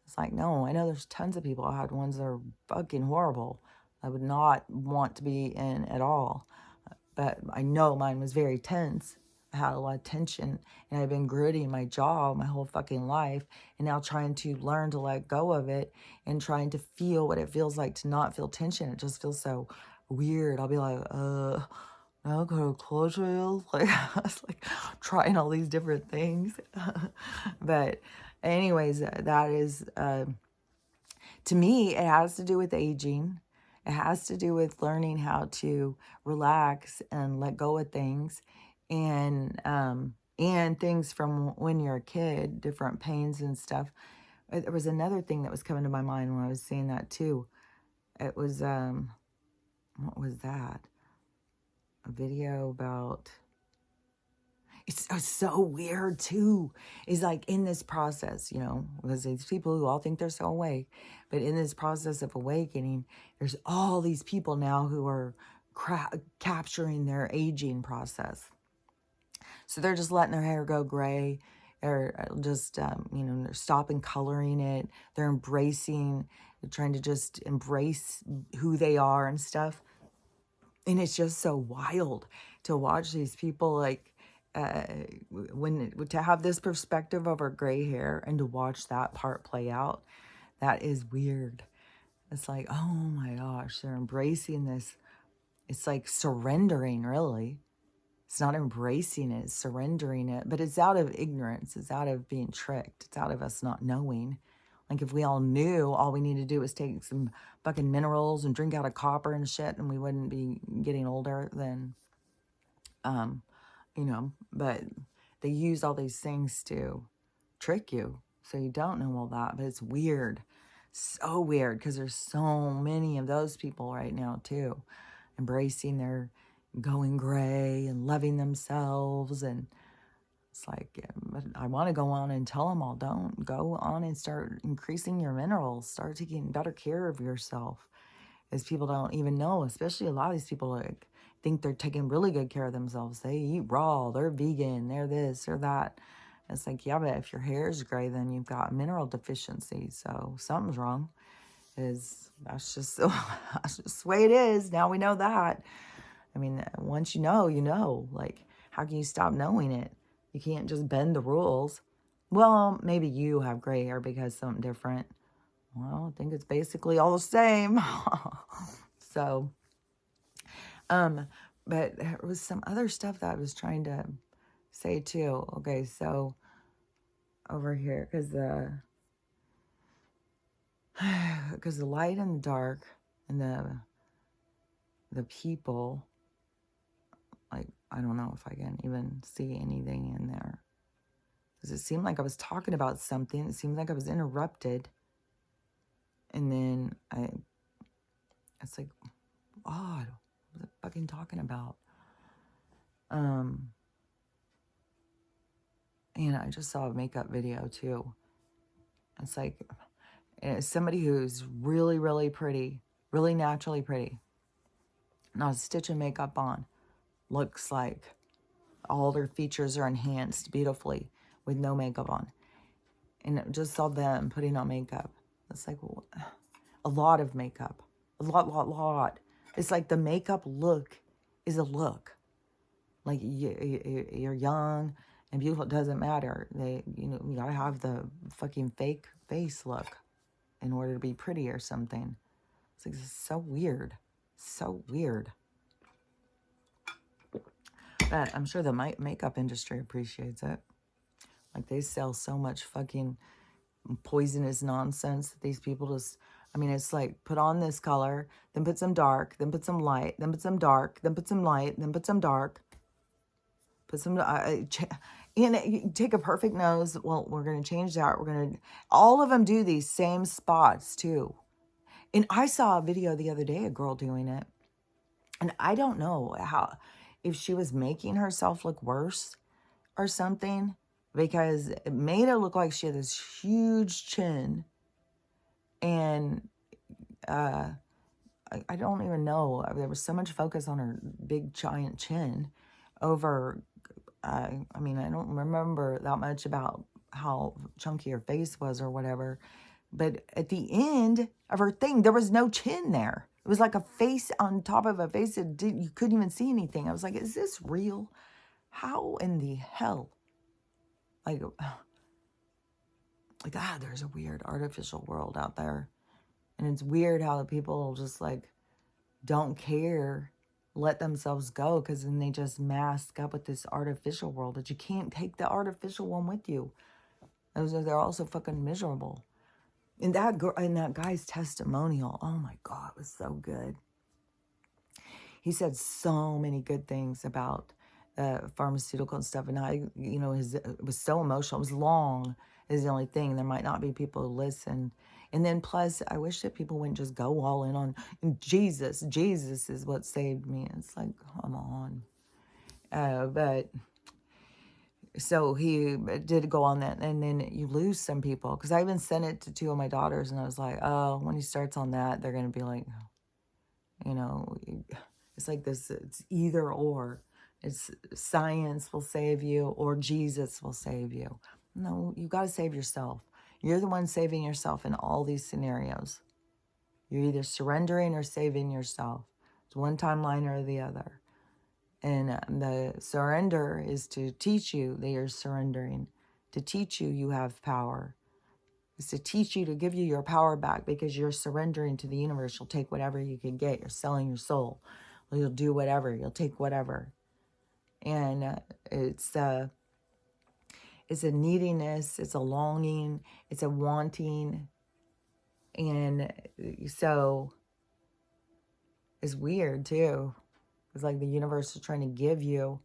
It's like, no, I know there's tons of people. I had ones that are fucking horrible. I would not want to be in at all. But I know mine was very tense. I had a lot of tension, and I've been gritting my jaw my whole fucking life, and now trying to learn to let go of it and trying to feel what it feels like to not feel tension. It just feels so weird. I'll be like, now go to close you. Like, I was like trying all these different things. But anyways, that is, to me, it has to do with aging. It has to do with learning how to relax and let go of things, and things from when you're a kid, different pains and stuff. There was another thing that was coming to my mind when I was saying that too. It was, what was that? A video about, it's so weird too. Is like in this process, you know, because these people who all think they're so awake, but in this process of awakening, there's all these people now who are capturing their aging process. So they're just letting their hair go gray, or just, you know, they're stopping coloring it. They're embracing, they're trying to just embrace who they are and stuff. And it's just so wild to watch these people, like, to have this perspective of our gray hair and to watch that part play out. That is weird. It's like, oh my gosh, they're embracing this. It's like surrendering, really. It's not embracing it, it's surrendering it. But it's out of ignorance. It's out of being tricked. It's out of us not knowing. Like if we all knew, all we need to do was take some fucking minerals and drink out of copper and shit, and we wouldn't be getting older, then, you know, but they use all these things to trick you. So you don't know all that, but it's weird. So weird, because there's so many of those people right now too, embracing their going gray and loving themselves. And it's like, I want to go on and tell them all, don't go on and start increasing your minerals, start taking better care of yourself, as people don't even know, especially a lot of these people like think they're taking really good care of themselves. They eat raw, they're vegan, they're this or that. It's like, yeah, but if your hair is gray, then you've got mineral deficiency, so something's wrong. That's just the way it is. Now we know that. I mean, once you know, you know. Like, how can you stop knowing it? You can't just bend the rules. Well, maybe you have gray hair because something different. Well, I think it's basically all the same. So, but there was some other stuff that I was trying to say too. Okay, so over here, because the light and the dark and the people, like, I don't know if I can even see anything in there. Because it seemed like I was talking about something. It seemed like I was interrupted. And then it's like, odd. What was I fucking talking about? And I just saw a makeup video too. It's like, it's somebody who's really, really pretty, really naturally pretty. Not a stitch of makeup on. Looks like all their features are enhanced beautifully with no makeup on. And I just saw them putting on makeup. It's like a lot of makeup. A lot. It's like the makeup look is a look. Like you're young And beautiful doesn't matter. You gotta have the fucking fake face look in order to be pretty or something. It's like, this is so weird. So weird. But I'm sure the makeup industry appreciates it. Like, they sell so much fucking poisonous nonsense that these people just, I mean, it's like, put on this color, then put some dark, then put some light, then put some dark, then put some light, then put some dark. Put some, you take a perfect nose. Well, we're going to change that. We're going to, all of them do these same spots too. And I saw a video the other day, a girl doing it. And I don't know if she was making herself look worse or something, because it made it look like she had this huge chin. And I don't even know. There was so much focus on her big, giant chin over, I mean, I don't remember that much about how chunky her face was or whatever. But at the end of her thing, there was no chin there. It was like a face on top of a face that you couldn't even see anything. I was like, is this real? How in the hell? Like, there's a weird artificial world out there. And it's weird how the people just like don't care, let themselves go, because then they just mask up with this artificial world that you can't take the artificial one with you. They're also fucking miserable. And that girl, and that guy's testimonial, oh my God, it was so good. He said so many good things about pharmaceutical and stuff. And it was so emotional. It was long, is the only thing. There might not be people who listen. And then plus, I wish that people wouldn't just go all in on Jesus. Jesus is what saved me. It's like, come on. But so he did go on that. And then you lose some people. Because I even sent it to 2 of my daughters. And I was like, oh, when he starts on that, they're going to be like, it's like this. It's either or. It's science will save you or Jesus will save you. No, you got to save yourself. You're the one saving yourself in all these scenarios. You're either surrendering or saving yourself. It's one timeline or the other. And the surrender is to teach you that you're surrendering. To teach you you have power. It's to teach you, to give you your power back, because you're surrendering to the universe. You'll take whatever you can get. You're selling your soul. You'll do whatever. You'll take whatever. And it's a neediness, it's a longing, it's a wanting. And so it's weird too. It's like the universe is trying to give you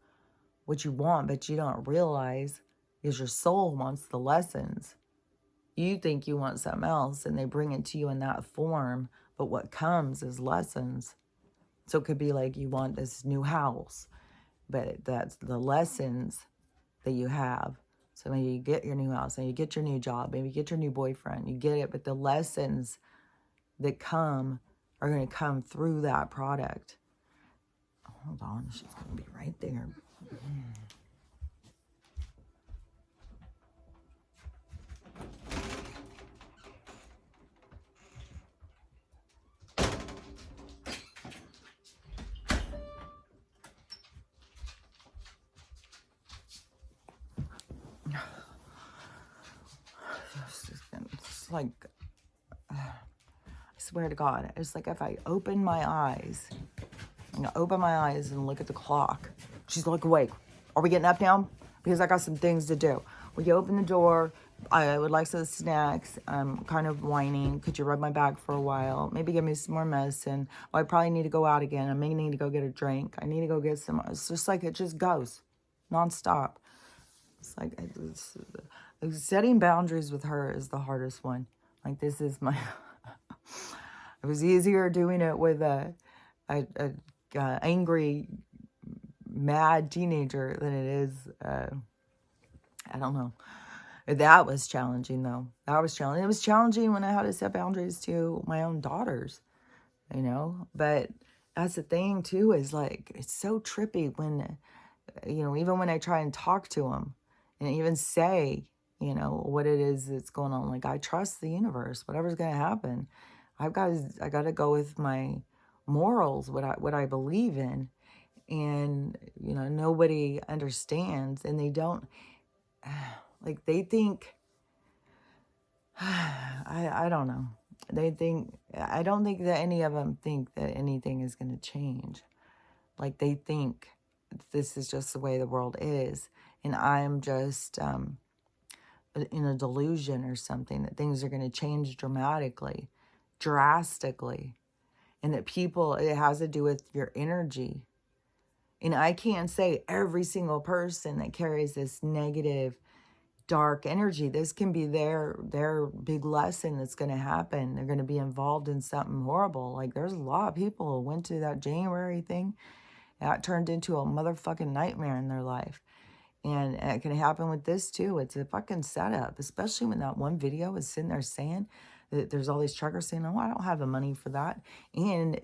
what you want, but you don't realize, because your soul wants the lessons. You think you want something else, and they bring it to you in that form, but what comes is lessons. So it could be like you want this new house, but that's the lessons that you have. So maybe you get your new house, and you get your new job, maybe you get your new boyfriend, you get it, but the lessons that come are going to come through that product. Hold on, she's going to be right there. It's like, I swear to God, it's like if I open my eyes, and look at the clock. She's like, awake. Are we getting up now? Because I got some things to do. Will you open the door? I would like some snacks. I'm kind of whining. Could you rub my back for a while? Maybe give me some more medicine. I probably need to go out again. I may need to go get a drink. I need to go get some. It's just like it just goes nonstop. It's like setting boundaries with her is the hardest one. Like, this is my... It was easier doing it with a angry, mad teenager than it is, I don't know. That was challenging, though. That was challenging. It was challenging when I had to set boundaries to my own daughters, But that's the thing, too, is like, it's so trippy when, even when I try and talk to them and even say, what it is that's going on. Like, I trust the universe. Whatever's going to happen. I got to go with my morals, what I believe in. And, nobody understands, and they don't. like they think, I don't know. They think, I don't think that any of them think that anything is going to change. Like they think this is just the way the world is. And I'm just in a delusion or something, that things are going to change dramatically, drastically. And that people, it has to do with your energy. And I can't say every single person that carries this negative, dark energy, this can be their big lesson that's going to happen. They're going to be involved in something horrible. Like there's a lot of people who went to that January thing. That turned into a motherfucking nightmare in their life. And it can happen with this too. It's a fucking setup, especially when that one video is sitting there saying that there's all these truckers saying, oh, I don't have the money for that. And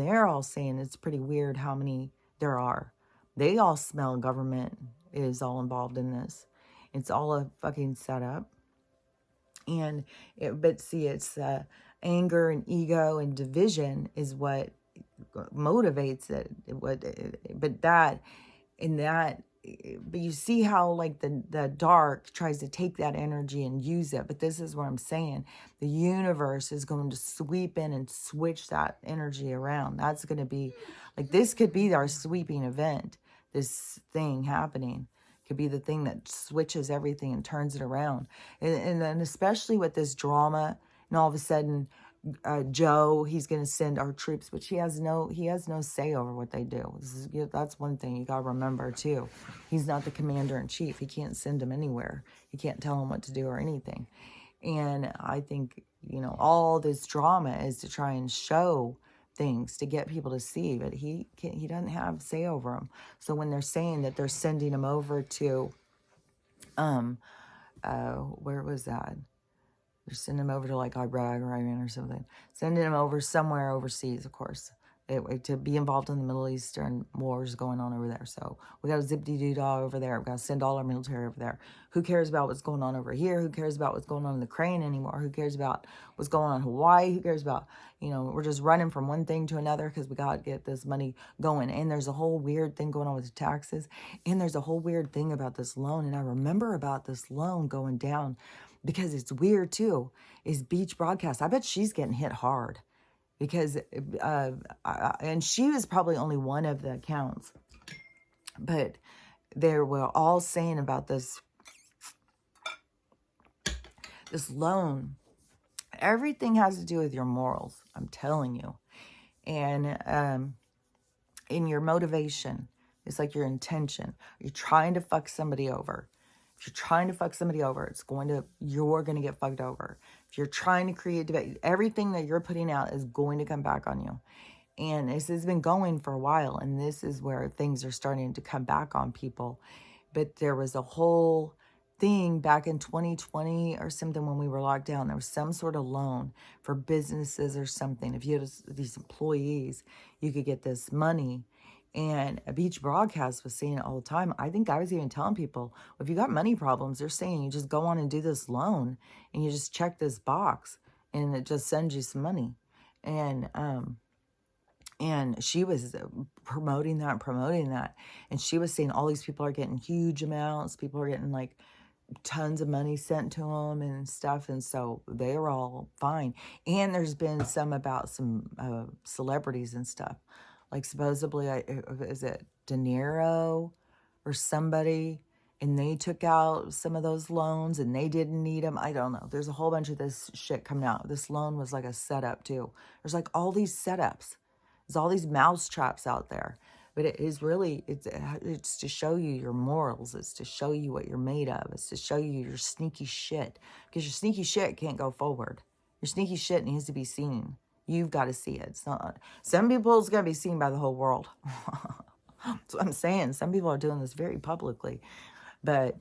they're all saying it's pretty weird how many there are. They all smell government is all involved in this. It's all a fucking setup. And but see, it's anger and ego and division is what motivates it. But you see how like the dark tries to take that energy and use it. But this is what I'm saying. The universe is going to sweep in and switch that energy around. That's going to be like, this could be our sweeping event. This thing happening could be the thing that switches everything and turns it around. And then especially with this drama, and all of a sudden Joe, he's going to send our troops, which he has no say over what they do. That's one thing you got to remember too. He's not the commander-in-chief. He can't send them anywhere. He can't tell them what to do or anything. And I think, all this drama is to try and show things to get people to see, but he doesn't have say over them. So when they're saying that they're sending him over to, where was that? Or send him over to like Iraq or Iran or something. Sending him over somewhere overseas, of course, to be involved in the Middle Eastern wars going on over there. So we got a zip-de-doo-dah over there. We got to send all our military over there. Who cares about what's going on over here? Who cares about what's going on in the Ukraine anymore? Who cares about what's going on in Hawaii? Who cares about, we're just running from one thing to another because we got to get this money going. And there's a whole weird thing going on with the taxes. And there's a whole weird thing about this loan. And I remember about this loan going down, because it's weird too, is Beach Broadcast. I bet she's getting hit hard because, and she was probably only one of the accounts, but they were all saying about this loan. Everything has to do with your morals, I'm telling you. And in your motivation, it's like your intention. You're trying to fuck somebody over. If you're trying to fuck somebody over, you're going to get fucked over. If you're trying to create debate, everything that you're putting out is going to come back on you. And this has been going for a while, and this is where things are starting to come back on people. But there was a whole thing back in 2020 or something when we were locked down. There was some sort of loan for businesses or something. If you had these employees, you could get this money. And a Beach Broadcast was saying it all the time. I think I was even telling people, if you got money problems, they're saying you just go on and do this loan and you just check this box and it just sends you some money. And she was promoting that. And she was saying all these people are getting huge amounts. People are getting like tons of money sent to them and stuff. And so they were all fine. And there's been some about some celebrities and stuff. Like supposedly, is it De Niro or somebody, and they took out some of those loans and they didn't need them. I don't know. There's a whole bunch of this shit coming out. This loan was like a setup too. There's like all these setups. There's all these mouse traps out there. But it is really, it's to show you your morals. It's to show you what you're made of. It's to show you your sneaky shit. Because your sneaky shit can't go forward. Your sneaky shit needs to be seen. You've got to see it. It's not, some people it's going to be seen by the whole world. That's what I'm saying. Some people are doing this very publicly. But,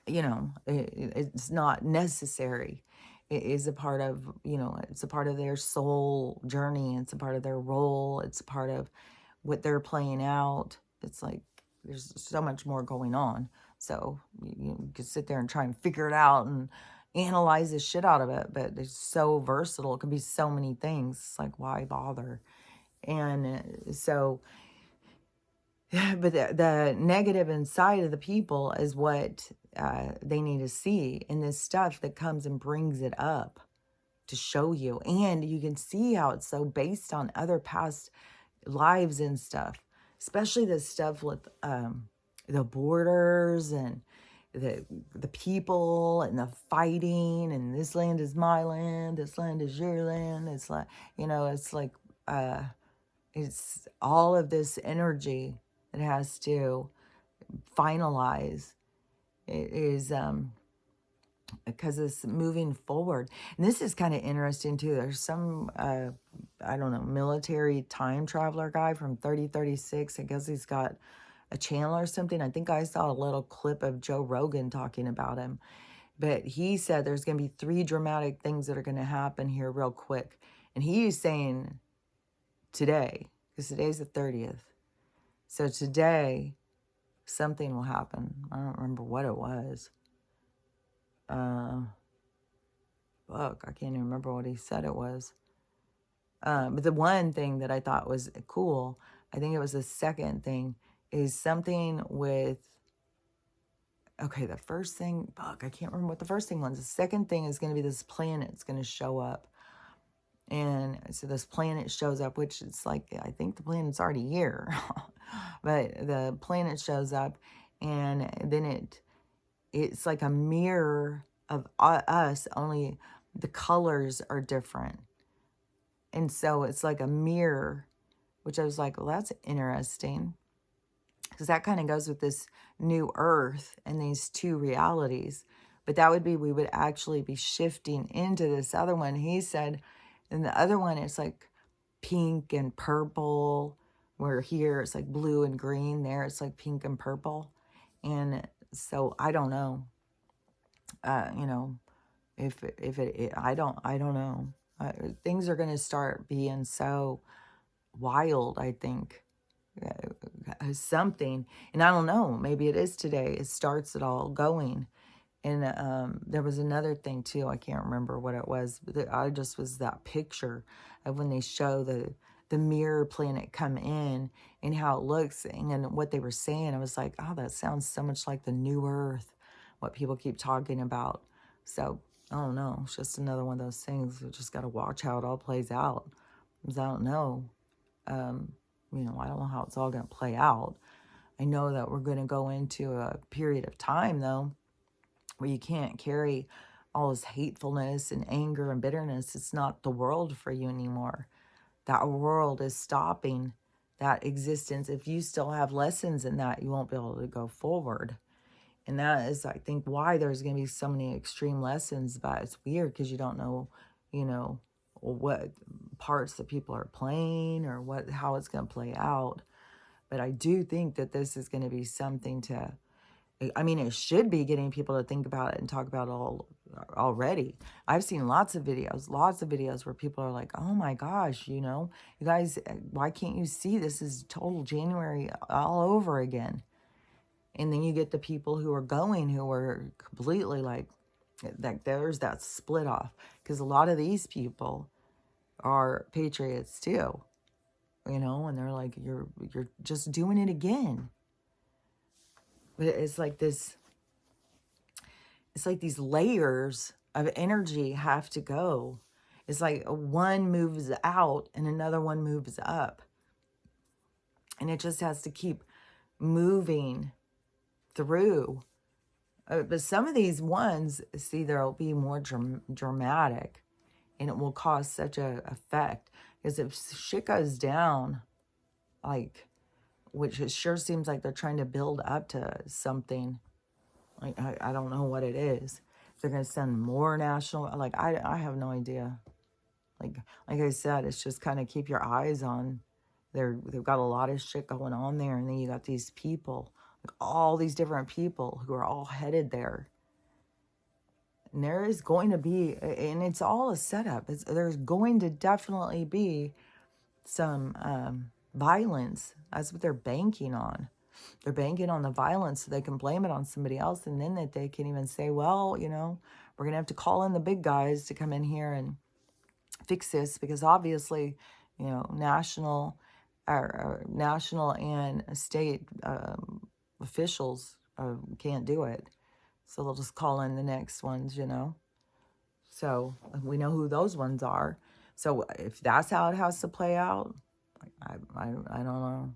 it's not necessary. It is a part of, it's a part of their soul journey. It's a part of their role. It's a part of what they're playing out. It's like there's so much more going on. So you could sit there and try and figure it out and analyze the shit out of it, but it's so versatile. It could be so many things. It's like, why bother? And so but the negative inside of the people is what they need to see in this stuff that comes and brings it up to show you. And you can see how it's so based on other past lives and stuff, especially this stuff with the borders and the people and the fighting, and this land is my land, this land is your land. It's like, it's like it's all of this energy that has to finalize. It is because it's moving forward. And this is kind of interesting too. There's some I don't know, military time traveler guy from 3036. I guess he's got a channel or something. I think I saw a little clip of Joe Rogan talking about him. But he said there's going to be 3 dramatic things that are going to happen here real quick. And he's saying today, because today's the 30th. So today, something will happen. I don't remember what it was. Fuck, I can't even remember what he said it was. But the one thing that I thought was cool, I think it was the second thing, is something with, okay, the first thing, fuck, I can't remember what the first thing was. The second thing is going to be this planet's going to show up. And so this planet shows up, which is like, I think the planet's already here. But the planet shows up, and then it's like a mirror of us, only the colors are different. And so it's like a mirror, which I was like, well, that's interesting. Because that kind of goes with this new earth and these 2 realities. But that would be, we would actually be shifting into this other one. He said, and the other one, it's like pink and purple. Where here it's like blue and green. There it's like pink and purple. And so I don't know. If it I don't know. Things are going to start being so wild, I think. Something, and I don't know, maybe it is today. It starts it all going. And there was another thing too. I can't remember what it was. But I just was that picture of when they show the mirror planet come in and how it looks and what they were saying. I was like, oh, that sounds so much like the new earth, what people keep talking about. So I don't know. It's just another one of those things. We just got to watch how it all plays out. Because I don't know. I don't know how it's all going to play out. I know that we're going to go into a period of time, though, where you can't carry all this hatefulness and anger and bitterness. It's not the world for you anymore. That world is stopping that existence. If you still have lessons in that, you won't be able to go forward. And that is, I think, why there's going to be so many extreme lessons. But it's weird because you don't know, what parts that people are playing or how it's going to play out. But I do think that this is going to be something to, I mean, it should be getting people to think about it and talk about it already. I've seen lots of videos where people are like, oh my gosh, you guys, why can't you see this is total January all over again? And then you get the people who are going, who are completely like there's that split off. Because a lot of these people are patriots too, and they're like, you're just doing it again. But it's like this, it's like these layers of energy have to go. It's like one moves out and another one moves up. And it just has to keep moving through. But some of these ones, see, there'll be more dramatic. And it will cause such a effect. Because if shit goes down, like, which it sure seems like they're trying to build up to something. Like, I don't know what it is. They're going to send more national, like, I have no idea. Like I said, it's just kind of keep your eyes on. They've got a lot of shit going on there. And then you got these people, like all these different people who are all headed there. And there is going to be, and it's all a setup. There's going to definitely be some violence. That's what they're banking on. They're banking on the violence so they can blame it on somebody else. And then that they can even say, well, we're going to have to call in the big guys to come in here and fix this. Because obviously, national our national and state officials can't do it. So they'll just call in the next ones, you know. So we know who those ones are. So if that's how it has to play out, I don't know.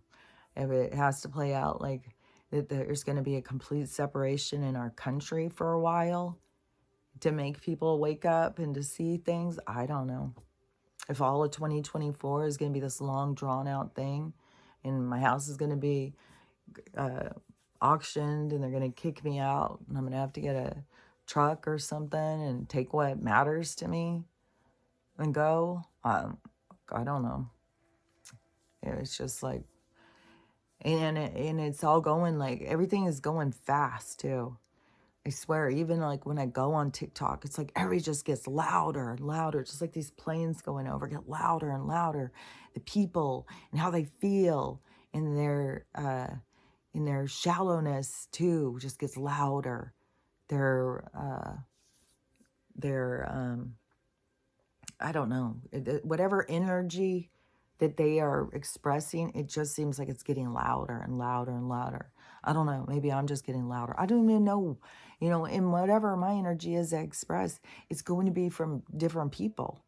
If it has to play out like that there's going to be a complete separation in our country for a while to make people wake up and to see things, I don't know. If all of 2024 is going to be this long drawn out thing and my house is going to be auctioned and they're going to kick me out and I'm going to have to get a truck or something and take what matters to me and go, I don't know. It's just like, and it's all going like, everything is going fast too. I swear, even like when I go on TikTok, it's like every just gets louder and louder. Just like these planes going over get louder and louder. The people and how they feel in their shallowness too just gets louder. Their I don't know, whatever energy that they are expressing, it just seems like it's getting louder and louder and louder. I don't know. Maybe I'm just getting louder. I don't even know. You know, and whatever my energy is I express, it's going to be from different people.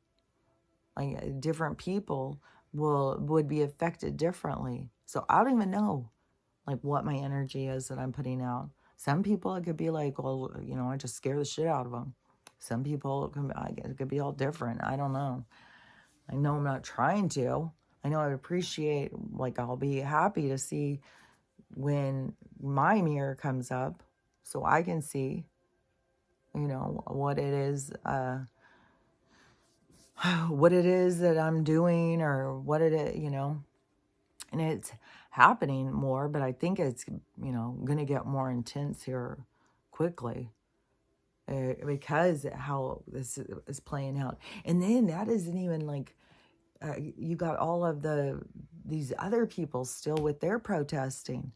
Like different people would be affected differently. So I don't even know like what my energy is that I'm putting out. Some people it could be like, well, you know, I just scare the shit out of them. Some people it could be all different. I don't know. I know I'm not trying to. I know I appreciate, like, I'll be happy to see when my mirror comes up so I can see, you know, what it is that I'm doing or what it is, you know, and it's happening more, but I think it's, you know, going to get more intense here quickly because how this is playing out. And then that isn't even like, you got all of these other people still with their protesting.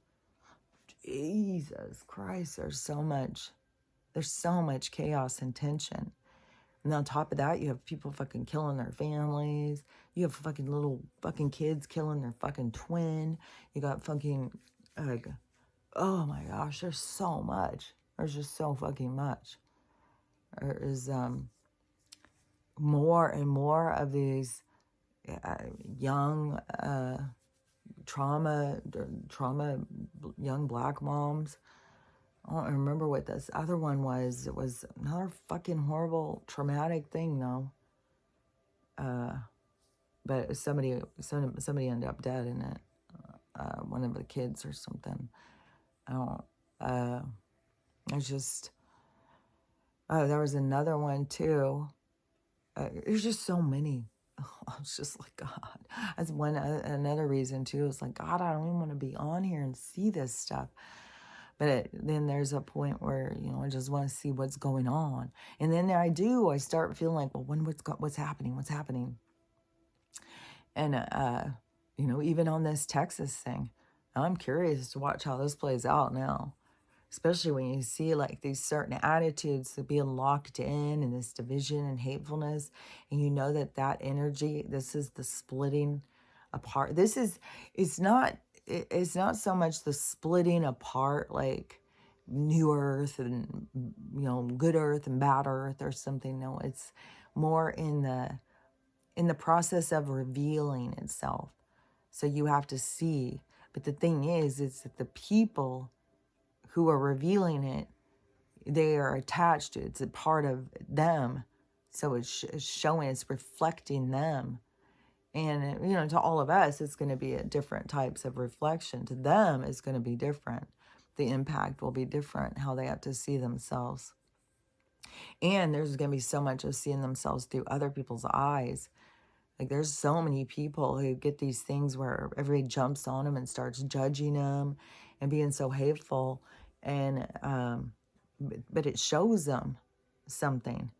Jesus Christ, there's so much chaos and tension. And on top of that, you have people fucking killing their families. You have fucking little fucking kids killing their fucking twin. You got fucking, oh my gosh, there's so much. There's just so fucking much. There is more and more of these young trauma young black moms. I don't remember what this other one was. It was another fucking horrible traumatic thing though. But somebody ended up dead in it. One of the kids or something. I don't it's just there was another one too. There's just so many. I was just like, God. That's another reason too. It's like, God, I don't even want to be on here and see this stuff. But then there's a point where, you know, I just want to see what's going on. And then I start feeling like, well, what's happening? And, you know, even on this Texas thing, I'm curious to watch how this plays out now. Especially when you see like these certain attitudes of being locked in and this division and hatefulness. And you know that energy, this is the splitting apart. It's not so much the splitting apart like new earth and, you know, good earth and bad earth or something. No, it's more in the process of revealing itself. So you have to see. But the thing is that the people who are revealing it, they are attached to it. It's a part of them. So it's showing, it's reflecting them. And, you know, to all of us, it's going to be a different types of reflection. To them, it's going to be different. The impact will be different, how they have to see themselves. And there's going to be so much of seeing themselves through other people's eyes. Like, there's so many people who get these things where everybody jumps on them and starts judging them and being so hateful. And, but it shows them something.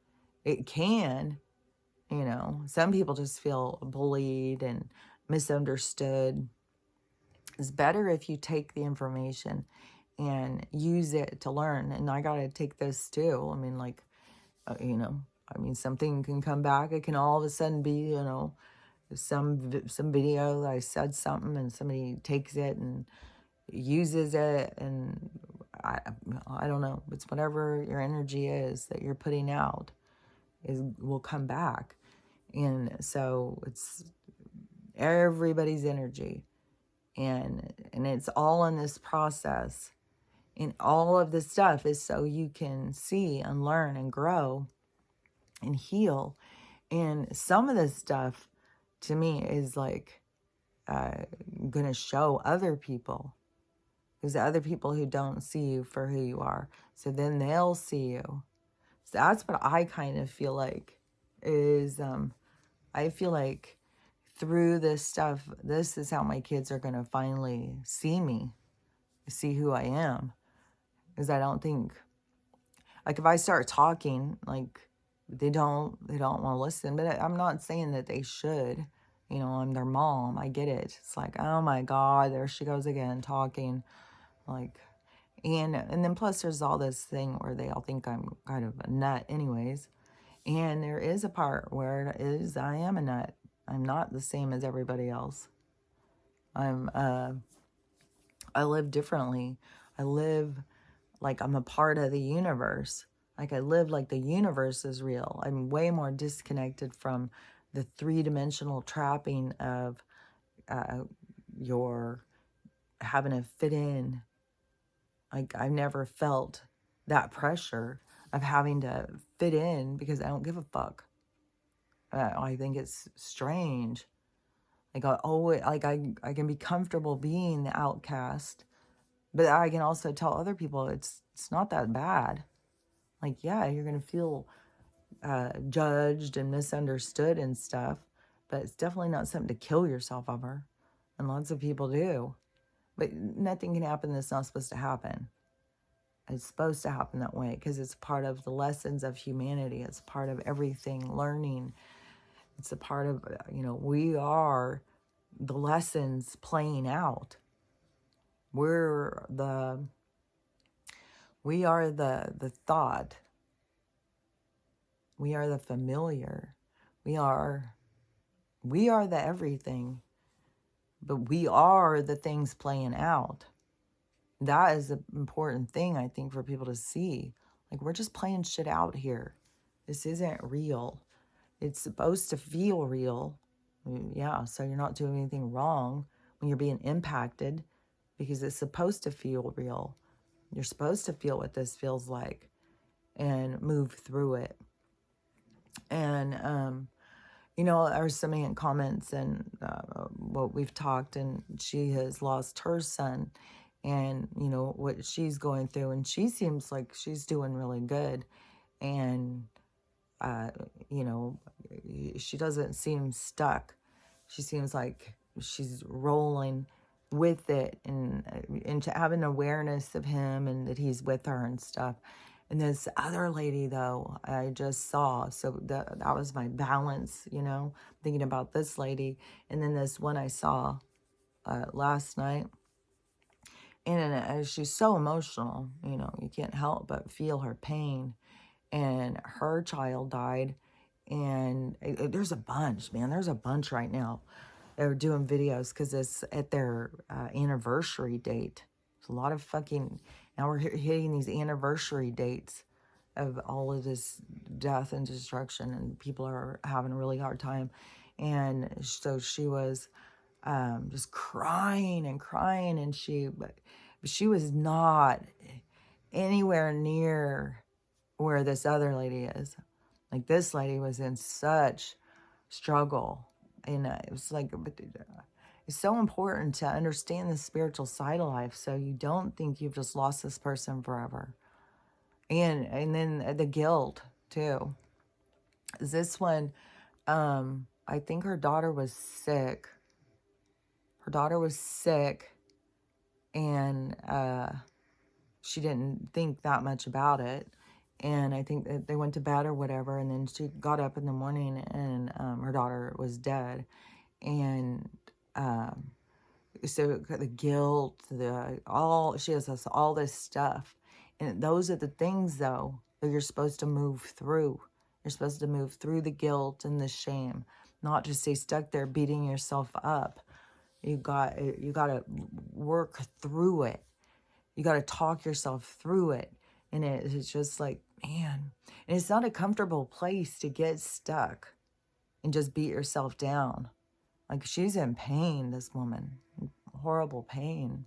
It can, you know, some people just feel bullied and misunderstood. It's better if you take the information and use it to learn. And I got to take this too. I mean, like, you know, I mean, something can come back. It can all of a sudden be, you know, some video that I said something and somebody takes it and uses it, and I don't know. It's whatever your energy is that you're putting out will come back. And so it's everybody's energy, and it's all in this process. And all of this stuff is so you can see and learn and grow and heal. And some of this stuff to me is like going to show other people. There's other people who don't see you for who you are. So then they'll see you. So that's what I kind of feel like is, I feel like through this stuff, this is how my kids are going to finally see me, see who I am. Because I don't think, like if I start talking, like they don't want to listen. But I'm not saying that they should. You know, I'm their mom. I get it. It's like, oh my God, there she goes again talking. Like, and then plus there's all this thing where they all think I'm kind of a nut anyways. And there is a part where it is, I am a nut. I'm not the same as everybody else. I live differently. I live like I'm a part of the universe. Like I live like the universe is real. I'm way more disconnected from the three-dimensional trapping of your having to fit in. Like I've never felt that pressure of having to fit in because I don't give a fuck. I think it's strange. Like I always, like I can be comfortable being the outcast, but I can also tell other people it's not that bad. Like, yeah, you're gonna feel judged and misunderstood and stuff, but it's definitely not something to kill yourself over. And lots of people do. But nothing can happen that's not supposed to happen. It's supposed to happen that way because it's part of the lessons of humanity. It's part of everything, learning. It's a part of, we are the lessons playing out. We are the thought. We are the familiar. We are the everything. But we are the things playing out. That is an important thing, I think, for people to see. Like, we're just playing shit out here. This isn't real. It's supposed to feel real. Yeah, so you're not doing anything wrong when you're being impacted because it's supposed to feel real. You're supposed to feel what this feels like and move through it. And, there was somebody in comments and what we've talked, and she has lost her son and, what she's going through. And she seems like she's doing really good. And, she doesn't seem stuck. She seems like she's rolling with it and having awareness of him and that he's with her and stuff. And this other lady, though, I just saw, so that was my balance, thinking about this lady. And then this one I saw last night. And she's so emotional, you can't help but feel her pain. And her child died. And there's a bunch, man. There's a bunch right now. They're doing videos because it's at their anniversary date. It's a lot of fucking... Now we're hitting these anniversary dates of all of this death and destruction, and people are having a really hard time. And so she was just crying and crying, and but she was not anywhere near where this other lady is. Like, this lady was in such struggle. And it was like, it's so important to understand the spiritual side of life so you don't think you've just lost this person forever. And then the guilt, too. This one, I think her daughter was sick. Her daughter was sick, and she didn't think that much about it. And I think that they went to bed or whatever, and then she got up in the morning, and her daughter was dead. And so the guilt, she has all this stuff. And those are the things, though, that you're supposed to move through. You're supposed to move through the guilt and the shame. not to stay stuck there beating yourself up. You got to work through it. You got to talk yourself through it. And it's just like, man, and it's not a comfortable place to get stuck and just beat yourself down. Like, she's in pain, this woman, horrible pain.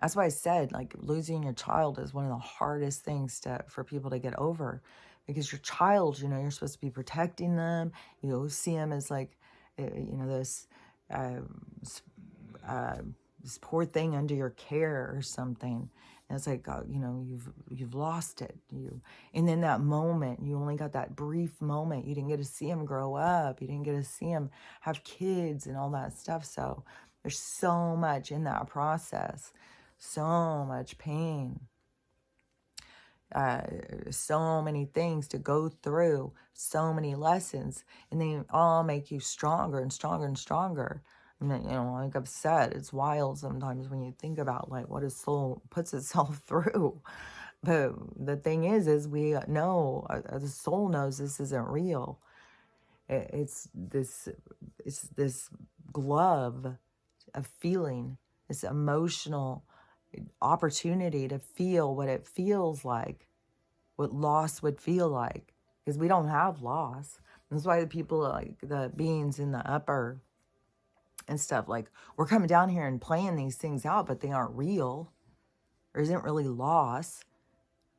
That's why I said, like, losing your child is one of the hardest things for people to get over, because your child, you know, you're supposed to be protecting them. You see them as like, you know, this poor thing under your care or something. And it's like, you know, you've lost it. And in that moment, you only got that brief moment. You didn't get to see him grow up. You didn't get to see him have kids and all that stuff. So there's so much in that process, so much pain, so many things to go through, so many lessons, and they all make you stronger and stronger and stronger. And then, you know, like I've said, it's wild sometimes when you think about like what a soul puts itself through. But the thing is we know, the soul knows this isn't real. It's this glove of feeling, this emotional opportunity to feel what it feels like, what loss would feel like, because we don't have loss. That's why the people, like the beings in the upper and stuff, like, we're coming down here and playing these things out, but they aren't real. There isn't really loss,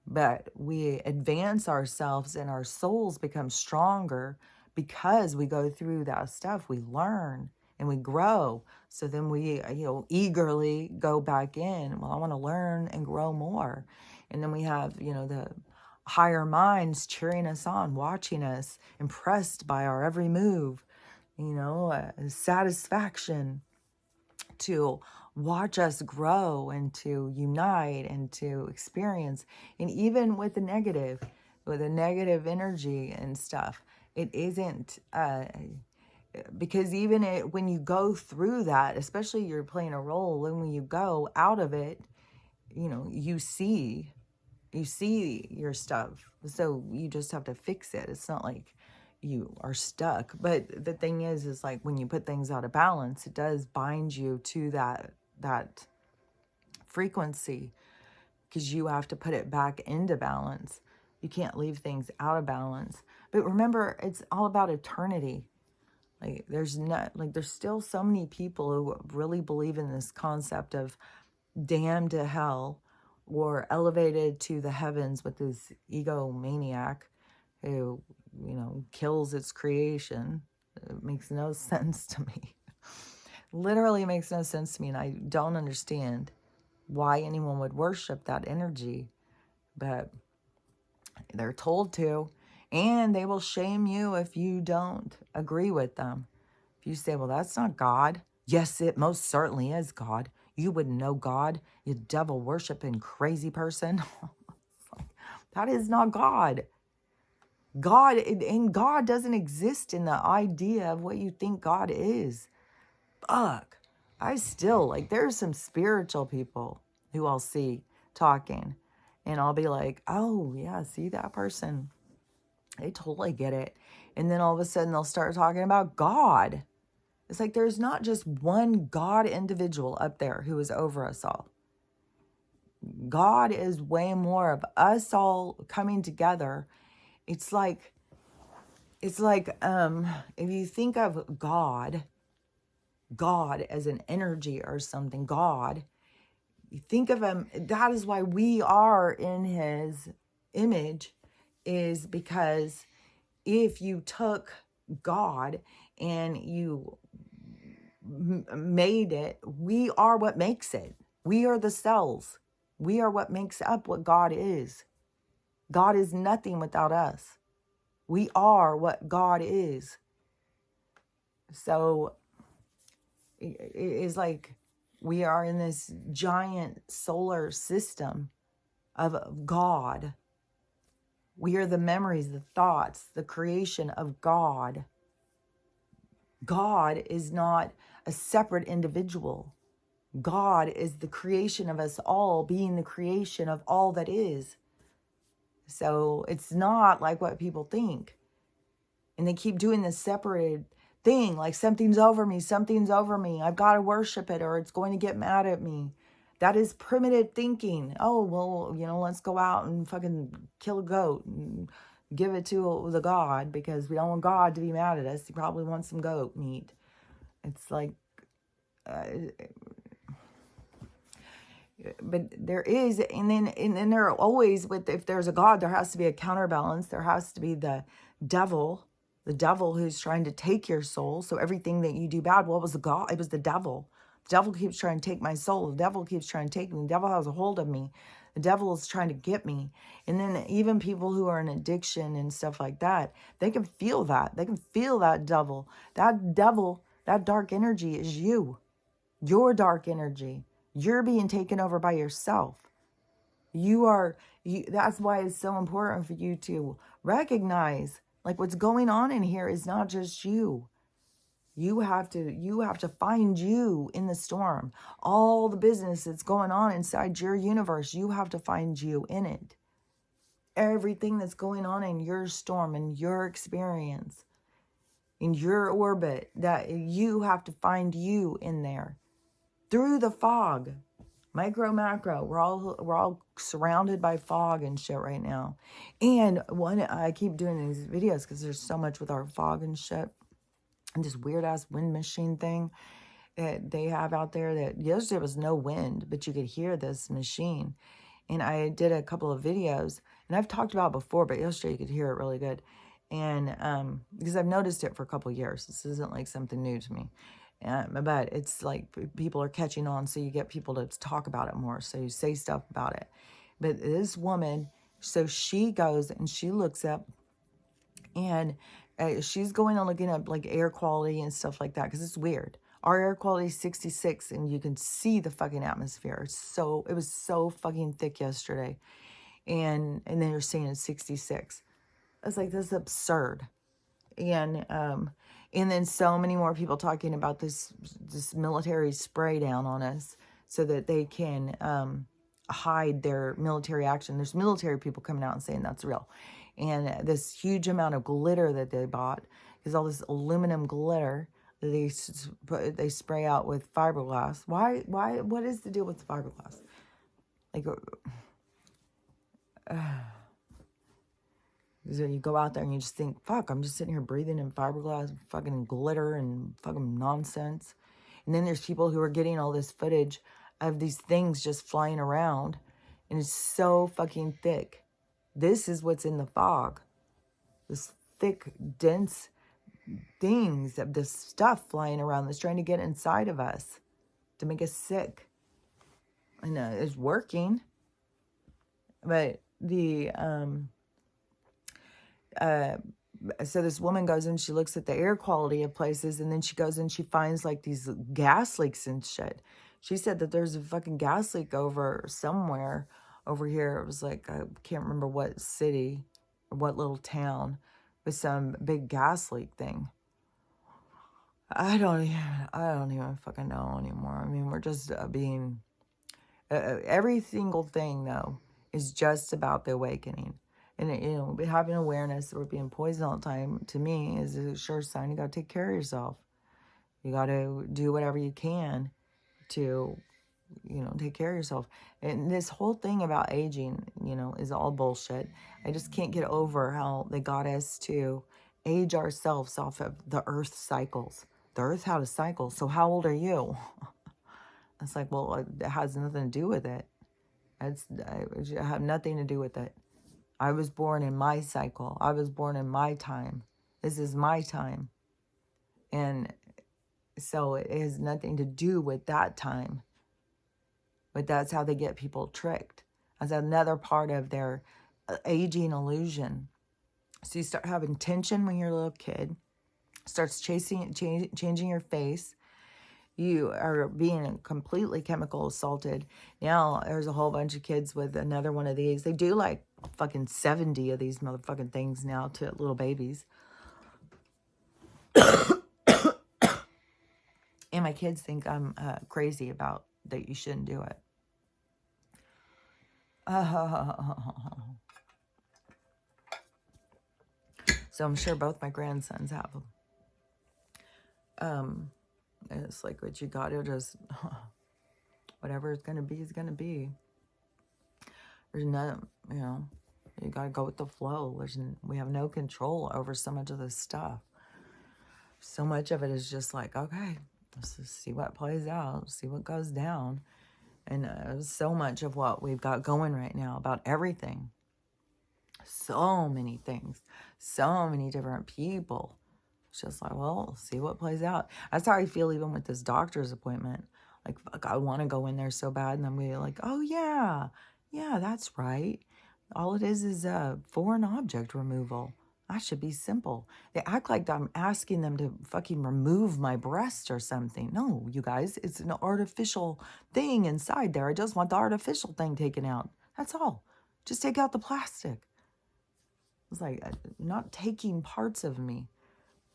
but we advance ourselves and our souls become stronger because we go through that stuff. We learn and we grow. So then we, you know, eagerly go back in. Well, I want to learn and grow more. And then we have, you know, the higher minds cheering us on, watching us, impressed by our every move, you know, satisfaction to watch us grow and to unite and to experience. And even with the negative energy and stuff, it isn't, because even when you go through that, especially you're playing a role, and when you go out of it, you know, you see your stuff. So you just have to fix it. It's not like you are stuck. But the thing is like when you put things out of balance, it does bind you to that frequency, because you have to put it back into balance. You can't leave things out of balance. But remember, it's all about eternity. Like there's still so many people who really believe in this concept of damned to hell or elevated to the heavens with this egomaniac who, you know, kills its creation. It makes no sense to me. Literally makes no sense to me, and I don't understand why anyone would worship that energy, but they're told to, and they will shame you if you don't agree with them. If you say, well, that's not God. Yes, it most certainly is God. You wouldn't know God, you devil worshiping crazy person. That is not God. God doesn't exist in the idea of what you think God is. Fuck. I still, like, there's some spiritual people who I'll see talking, and I'll be like, oh, yeah, see that person? They totally get it. And then all of a sudden they'll start talking about God. It's like there's not just one God individual up there who is over us all. God is way more of us all coming together. It's like if you think of God as an energy or something, God, you think of him, that is why we are in his image, is because if you took God and you made it, we are what makes it. We are the cells. We are what makes up what God is. God is nothing without us. We are what God is. So it is like we are in this giant solar system of God. We are the memories, the thoughts, the creation of God. God is not a separate individual. God is the creation of us all, being the creation of all that is. So it's not like what people think. And they keep doing this separated thing, like something's over me, something's over me. I've got to worship it or it's going to get mad at me. That is primitive thinking. Oh, well, you know, let's go out and fucking kill a goat and give it to the God because we don't want God to be mad at us. He probably wants some goat meat. It's like, but there is, and then there are always, with, if there's a God, there has to be a counterbalance. There has to be the devil who's trying to take your soul. So everything that you do bad, well, it was the God, it was the devil. The devil keeps trying to take my soul. The devil keeps trying to take me. The devil has a hold of me. The devil is trying to get me. And then even people who are in addiction and stuff like that, they can feel that. They can feel that devil. That devil, that dark energy is you. Your dark energy. You're being taken over by yourself. That's why it's so important for you to recognize, like, what's going on in here is not just you. You have to find you in the storm. All the business that's going on inside your universe, you have to find you in it. Everything that's going on in your storm, in your experience, in your orbit, that you have to find you in there. Through the fog. Micro, macro, we're all surrounded by fog and shit right now. And I keep doing these videos because there's so much with our fog and shit. And this weird ass wind machine thing that they have out there, that yesterday was no wind, but you could hear this machine. And I did a couple of videos, and I've talked about it before, but yesterday you could hear it really good. And because I've noticed it for a couple of years. This isn't like something new to me. But it's like people are catching on, so you get people to talk about it more. So you say stuff about it. But this woman, so she goes and she looks up, and she's going on looking up like air quality and stuff like that, because it's weird. Our air quality is 66, and you can see the fucking atmosphere. It was so fucking thick yesterday, and then you're saying it's 66. I was like, this is absurd. And then so many more people talking about this military spray down on us so that they can hide their military action. There's military people coming out and saying that's real. And this huge amount of glitter that they bought, because all this aluminum glitter that they spray out with fiberglass. Why, what is the deal with the fiberglass? Like, so you go out there and you just think, fuck, I'm just sitting here breathing in fiberglass, fucking glitter and fucking nonsense. And then there's people who are getting all this footage of these things just flying around. And it's so fucking thick. This is what's in the fog. This thick, dense things of this stuff flying around that's trying to get inside of us to make us sick. And it's working. But so this woman goes and she looks at the air quality of places, and then she goes and she finds like these gas leaks and shit. She said that there's a fucking gas leak over somewhere over here. It was like, I can't remember what city or what little town, with some big gas leak thing. I don't even fucking know anymore. I mean, we're just being, every single thing though is just about the awakening. And, you know, having awareness that we're being poisoned all the time, to me, is a sure sign you got to take care of yourself. You got to do whatever you can to, you know, take care of yourself. And this whole thing about aging, you know, is all bullshit. I just can't get over how they got us to age ourselves off of the earth cycles. The earth had a cycle. So how old are you? It's like, well, it has nothing to do with it. I have nothing to do with it. I was born in my cycle. I was born in my time. This is my time. And so it has nothing to do with that time. But that's how they get people tricked. That's another part of their aging illusion. So you start having tension when you're a little kid. Starts changing your face. You are being completely chemical assaulted. Now there's a whole bunch of kids with another one of these. They do like fucking 70 of these motherfucking things now to little babies. And my kids think I'm crazy about that you shouldn't do it. So I'm sure both my grandsons have them. It's like, what you gotta just, whatever it's gonna be is gonna be. There's no, you gotta go with the flow. We have no control over so much of this stuff. So much of it is just like, okay, let's just see what plays out, see what goes down. And so much of what we've got going right now about everything. So many things, so many different people. It's just like, well, see what plays out. That's how I feel even with this doctor's appointment. Like, fuck, I want to go in there so bad. And then we're like, oh, yeah, that's right. All it is a foreign object removal. That should be simple. They act like I'm asking them to fucking remove my breast or something. No, you guys, it's an artificial thing inside there. I just want the artificial thing taken out. That's all. Just take out the plastic. It's like, not taking parts of me.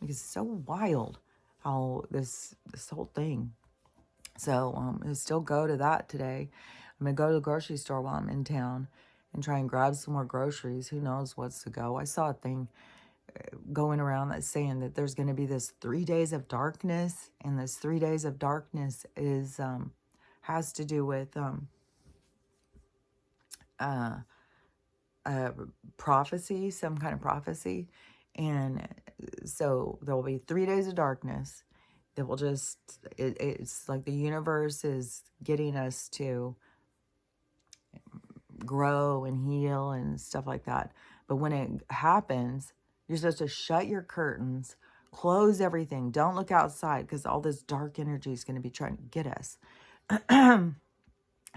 It's so wild how this whole thing. So I still go to that today. I'm going to go to the grocery store while I'm in town and try and grab some more groceries. Who knows what's to go. I saw a thing going around that's saying that there's going to be this 3 days of darkness. And this 3 days of darkness is has to do with prophecy, some kind of prophecy. And so there will be 3 days of darkness that will just, it's like the universe is getting us to grow and heal and stuff like that. But when it happens, you're supposed to shut your curtains, close everything. Don't look outside because all this dark energy is going to be trying to get us.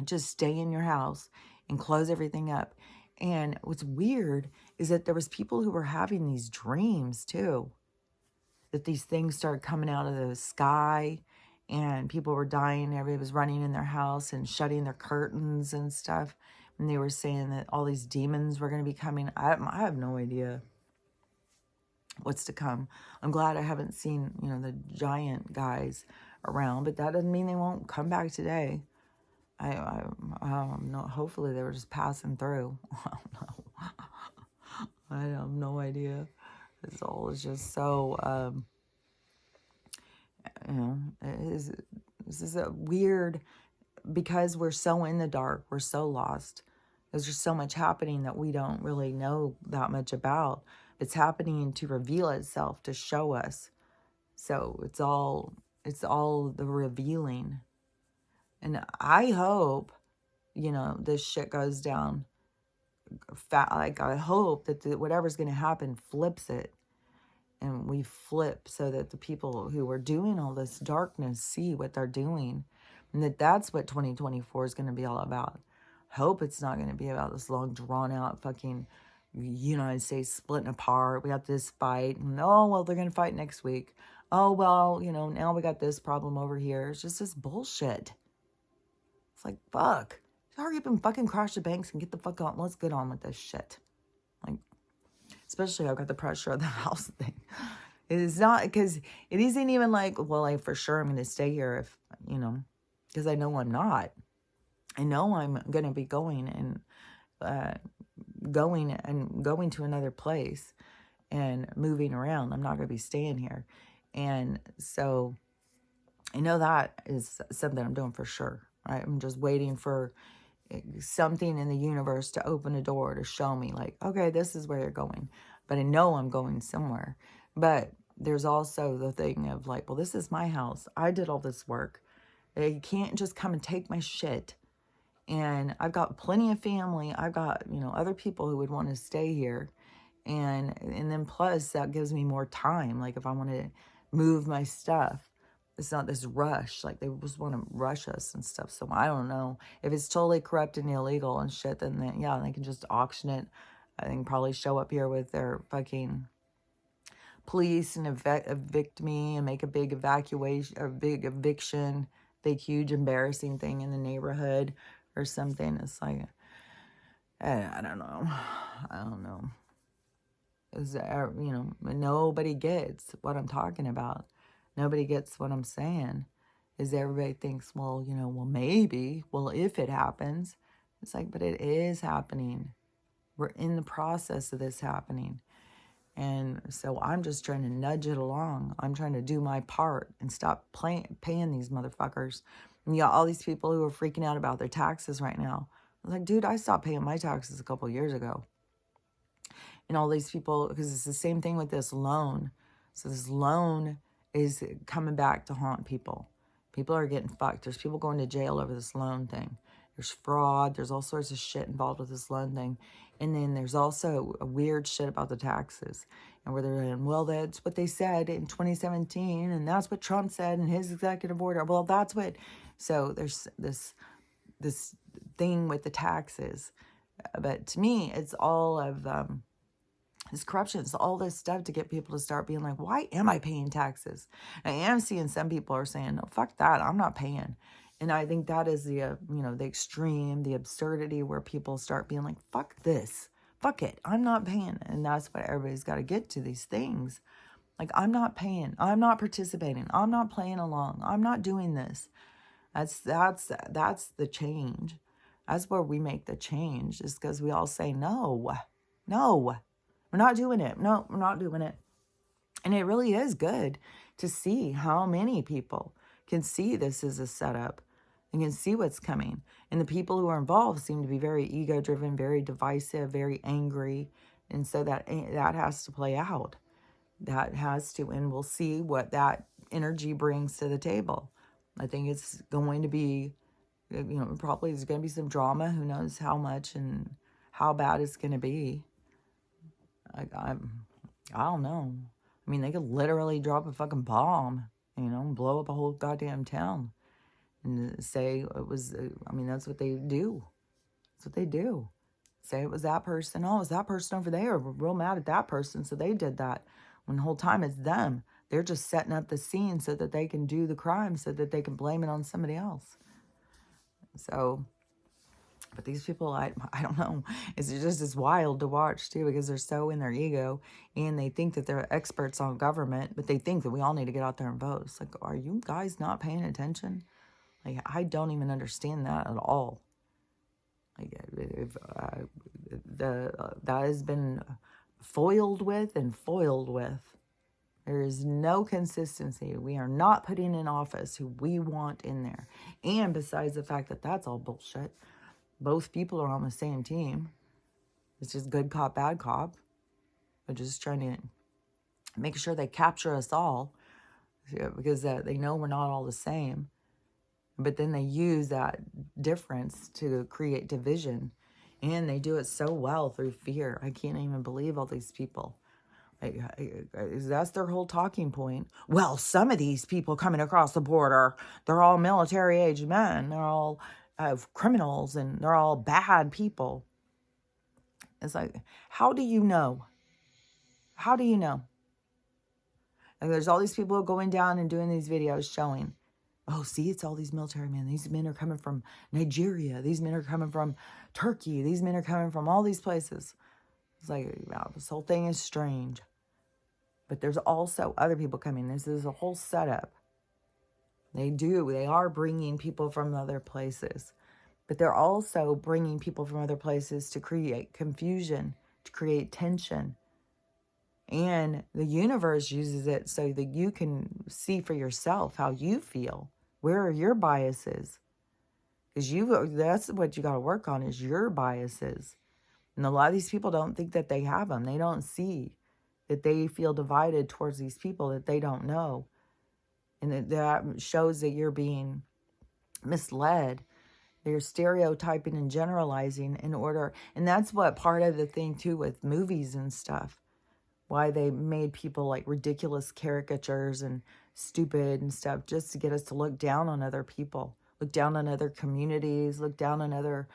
Just stay in your house and close everything up. And what's weird is that there was people who were having these dreams too. That these things started coming out of the sky and people were dying. Everybody was running in their house and shutting their curtains and stuff. And they were saying that all these demons were going to be coming. I have no idea what's to come. I'm glad I haven't seen, the giant guys around, but that doesn't mean they won't come back today. I don't know. Hopefully they were just passing through. I don't know. I have no idea. This all is just so, this is a weird, because we're so in the dark, we're so lost. There's just so much happening that we don't really know that much about. It's happening to reveal itself, to show us. So it's all the revealing. And I hope, this shit goes down. Like, I hope that whatever's going to happen flips it. And we flip so that the people who are doing all this darkness see what they're doing. And that's what 2024 is going to be all about. Hope it's not going to be about this long, drawn-out fucking United States splitting apart. We got this fight. And, oh, well, they're going to fight next week. Oh, well, now we got this problem over here. It's just this bullshit. It's like, fuck. Hurry up and fucking crash the banks and get the fuck on. Let's get on with this shit. Like, especially I've got the pressure of the house thing. It is not, because it isn't even like, well, for sure I'm going to stay here if, because I know I'm not. I know I'm going to be going to another place and moving around. I'm not going to be staying here. And so I know that is something I'm doing for sure, right? I'm just waiting for something in the universe to open a door to show me, like, okay, this is where you're going. But I know I'm going somewhere. But there's also the thing of like, well, this is my house. I did all this work. You can't just come and take my shit. And I've got plenty of family. I've got, other people who would want to stay here. And then plus that gives me more time. Like if I want to move my stuff, it's not this rush. Like they just want to rush us and stuff. So I don't know. If it's totally corrupt and illegal and shit, then they can just auction it. I think probably show up here with their fucking police and evict me and make a big evacuation or big eviction, big huge embarrassing thing in the neighborhood or something. It's like, I don't know. I don't know. Nobody gets what I'm talking about. Nobody gets what I'm saying. Is everybody thinks, well, maybe, if it happens. It's like, but it is happening. We're in the process of this happening. And so I'm just trying to nudge it along. I'm trying to do my part and stop paying these motherfuckers. And you got all these people who are freaking out about their taxes right now. I was like, dude, I stopped paying my taxes a couple years ago. And all these people, because it's the same thing with this loan. So this loan is coming back to haunt people. People are getting fucked. There's people going to jail over this loan thing. There's fraud. There's all sorts of shit involved with this loan thing. And then there's also a weird shit about the taxes. And where they're in, well, that's what they said in 2017. And that's what Trump said in his executive order. Well, that's what... So there's this thing with the taxes. But to me, it's all of... It's corruption. It's all this stuff to get people to start being like, why am I paying taxes? I am seeing some people are saying, no, fuck that. I'm not paying. And I think that is the, the extreme, the absurdity where people start being like, fuck this. Fuck it. I'm not paying. And that's what everybody's got to get to, these things. Like, I'm not paying. I'm not participating. I'm not playing along. I'm not doing this. That's the change. That's where we make the change, is because we all say, no, we're not doing it. No, we're not doing it. And it really is good to see how many people can see this as a setup and can see what's coming. And the people who are involved seem to be very ego-driven, very divisive, very angry. And so that has to play out. That has to, and we'll see what that energy brings to the table. I think it's going to be, probably there's going to be some drama. Who knows how much and how bad it's going to be. I don't know. I mean, they could literally drop a fucking bomb, and blow up a whole goddamn town. And say it was, that's what they do. That's what they do. Say it was that person. Oh, it's that person over there. We're real mad at that person, so they did that. When the whole time it's them. They're just setting up the scene so that they can do the crime, so that they can blame it on somebody else. So... But these people, I don't know. It's just as wild to watch, too, because they're so in their ego, and they think that they're experts on government, but they think that we all need to get out there and vote. It's like, are you guys not paying attention? Like, I don't even understand that at all. Like, that has been foiled with and foiled with. There is no consistency. We are not putting in office who we want in there. And besides the fact that that's all bullshit, both people are on the same team. It's just good cop, bad cop. They're just trying to make sure they capture us all, because they know we're not all the same. But then they use that difference to create division. And they do it so well through fear. I can't even believe all these people. That's their whole talking point. Well, some of these people coming across the border, they're all military-age men. They're all... criminals, and they're all bad people. It's like, how do you know? How do you know? And there's all these people going down and doing these videos showing, oh, see, it's all these military men. These men are coming from Nigeria. These men are coming from Turkey. These men are coming from all these places. It's like, wow, this whole thing is strange. But there's also other people coming. This is a whole setup. They are bringing people from other places. But they're also bringing people from other places to create confusion, to create tension. And the universe uses it so that you can see for yourself how you feel. Where are your biases? Because that's what you got to work on, is your biases. And a lot of these people don't think that they have them. They don't see that they feel divided towards these people that they don't know. And that shows that you're being misled. They're stereotyping and generalizing in order. And that's what part of the thing, too, with movies and stuff. Why they made people like ridiculous caricatures and stupid and stuff, just to get us to look down on other people. Look down on other communities. Look down on other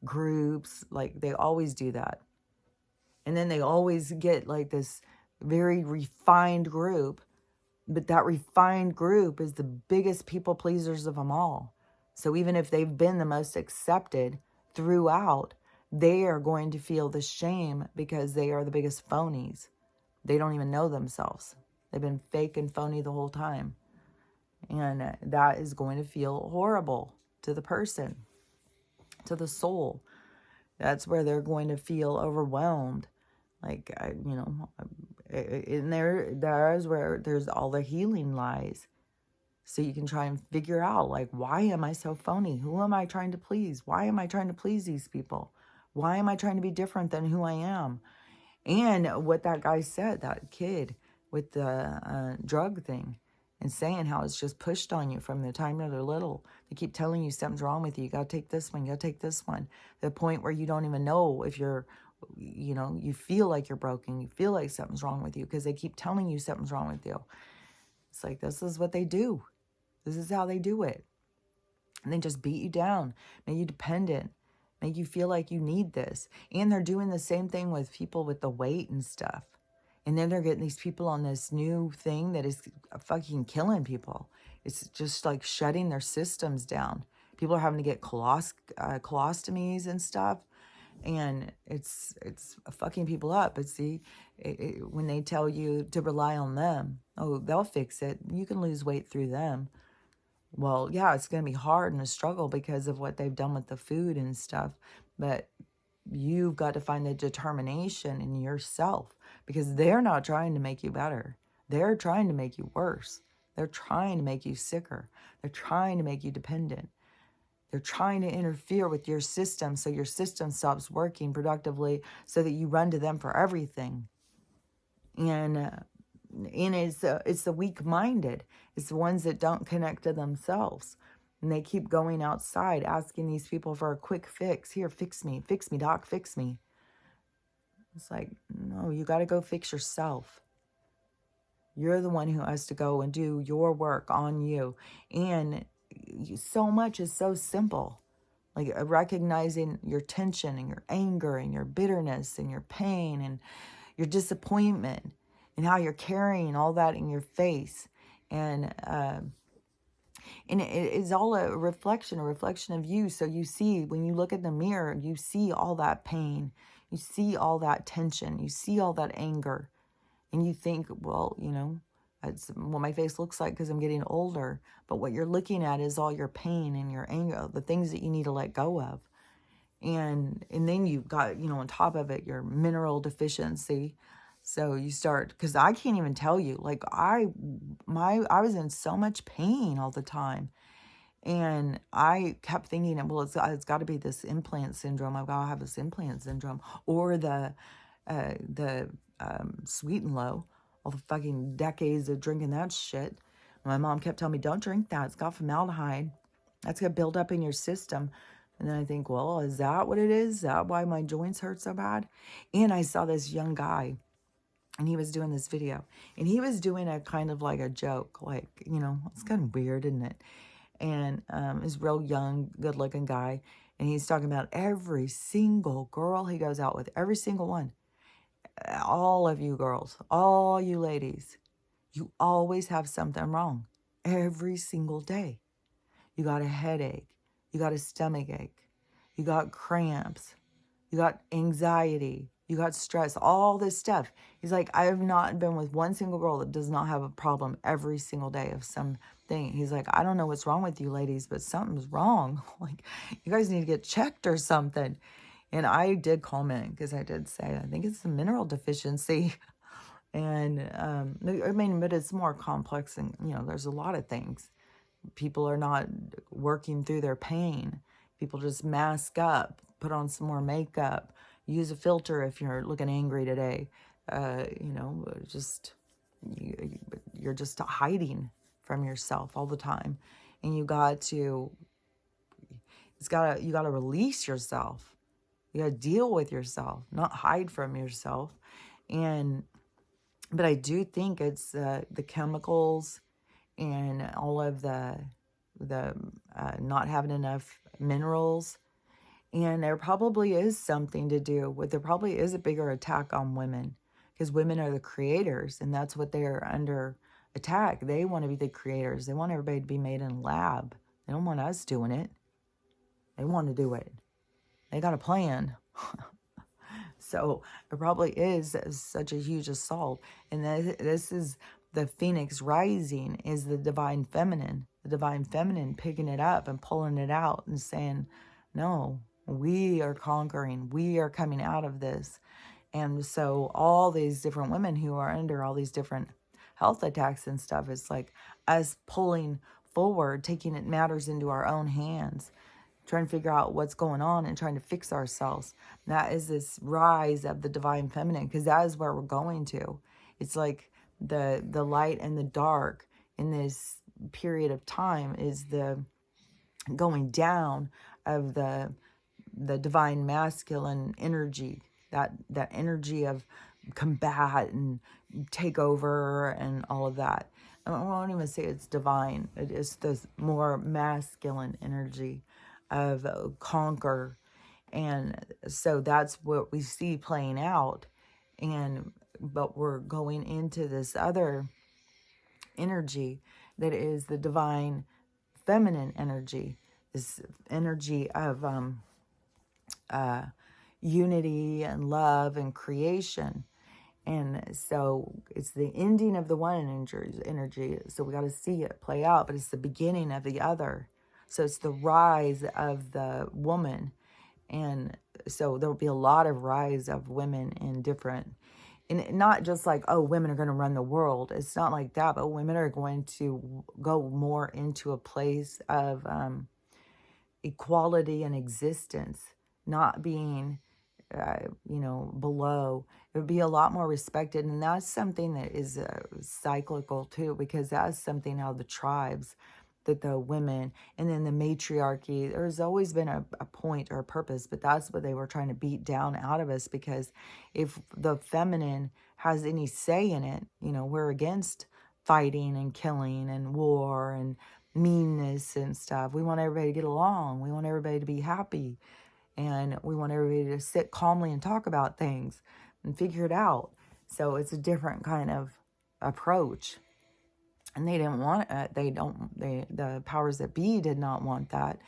groups. Like, they always do that. And then they always get like this very refined group. But that refined group is the biggest people pleasers of them all. So even if they've been the most accepted throughout, they are going to feel the shame because they are the biggest phonies. They don't even know themselves. They've been fake and phony the whole time. And that is going to feel horrible to the person, to the soul. That's where they're going to feel overwhelmed. Like, you know, in there is where there's all the healing lies. So you can try and figure out, like, why am I so phony? Who am I trying to please? Why am I trying to please these people? Why am I trying to be different than who I am? And what that guy said, that kid with the drug thing, and saying how it's just pushed on you from the time they're little. They keep telling you something's wrong with you. You got to take this one. You got to take this one. To the point where you don't even know if you're, you know, you feel like you're broken. You feel like something's wrong with you because they keep telling you something's wrong with you. It's like, this is what they do. This is how they do it. And they just beat you down, make you dependent, make you feel like you need this. And they're doing the same thing with people with the weight and stuff. And then they're getting these people on this new thing that is fucking killing people. It's just like shutting their systems down. People are having to get colostomies and stuff. And it's fucking people up. But see, when they tell you to rely on them, oh, they'll fix it. You can lose weight through them. Well, yeah, it's going to be hard and a struggle because of what they've done with the food and stuff. But you've got to find the determination in yourself, because they're not trying to make you better. They're trying to make you worse. They're trying to make you sicker. They're trying to make you dependent. They're trying to interfere with your system so your system stops working productively so that you run to them for everything. And it's the weak-minded. It's the ones that don't connect to themselves. And they keep going outside, asking these people for a quick fix. Here, fix me, doc, fix me. It's like, no, you got to go fix yourself. You're the one who has to go and do your work on you. And so much is so simple. Like recognizing your tension and your anger and your bitterness and your pain and your disappointment, and how you're carrying all that in your face. And it is all a reflection of you. So you see, when you look in the mirror, you see all that pain. You see all that tension. You see all that anger. And you think, well, you know, that's what my face looks like because I'm getting older. But what you're looking at is all your pain and your anger, the things that you need to let go of. And then you've got, you know, on top of it, your mineral deficiency. So you start, because I can't even tell you, like I was in so much pain all the time. And I kept thinking, well, it's got to be this implant syndrome. I've got to have this implant syndrome, or the sweet and low, all the fucking decades of drinking that shit. My mom kept telling me, don't drink that. It's got formaldehyde. That's going to build up in your system. And then I think, well, is that what it is? Is that why my joints hurt so bad? And I saw this young guy, and he was doing this video, and he was doing a kind of like a joke, like, you know, it's kind of weird, isn't it? And he's a real young, good-looking guy, and he's talking about every single girl he goes out with, every single one. All of you girls, all you ladies, you always have something wrong every single day. You got a headache, you got a stomach ache, you got cramps, you got anxiety, you got stress, all this stuff. He's like, I have not been with one single girl that does not have a problem every single day of something. He's like, I don't know what's wrong with you ladies, but something's wrong. Like, you guys need to get checked or something. And I did comment, because I did say, I think it's a mineral deficiency. And, I mean, but it's more complex, and, you know, there's a lot of things. People are not working through their pain. People just mask up, put on some more makeup, use a filter if you're looking angry today. You know, just, you're just hiding from yourself all the time. And you got to release yourself. You got to deal with yourself, not hide from yourself. But I do think it's the chemicals and all of the not having enough minerals. And there probably is something to do with, there probably is a bigger attack on women, because women are the creators, and that's what they are under attack. They want to be the creators. They want everybody to be made in a lab. They don't want us doing it. They want to do it. They got a plan. So it probably is such a huge assault. And this is the phoenix rising, is the divine feminine. The divine feminine picking it up and pulling it out and saying, no, we are conquering. We are coming out of this. And so all these different women who are under all these different health attacks and stuff, it's like us pulling forward, taking it matters into our own hands, trying to figure out what's going on and trying to fix ourselves. That is this rise of the divine feminine, because that is where we're going to. It's like the light and the dark in this period of time is the going down of the divine masculine energy, that energy of combat and takeover and all of that. I won't even say it's divine. It is this more masculine energy of conquer. And so that's what we see playing out. But we're going into this other energy that is the divine feminine energy, this energy of unity and love and creation. And so it's the ending of the one energy. So we got to see it play out, but it's the beginning of the other. So it's the rise of the woman. And so there will be a lot of rise of women in different, and not just like, oh, women are going to run the world. It's not like that, but women are going to go more into a place of equality and existence, not being, below. It would be a lot more respected. And that's something that is cyclical too, because that's something out of the tribes, that the women, and then the matriarchy, there's always been a point or a purpose, but that's what they were trying to beat down out of us, because if the feminine has any say in it, we're against fighting and killing and war and meanness and stuff. We want everybody to get along. We want everybody to be happy. And we want everybody to sit calmly and talk about things and figure it out. So it's a different kind of approach. And they didn't want it. The powers that be did not want that.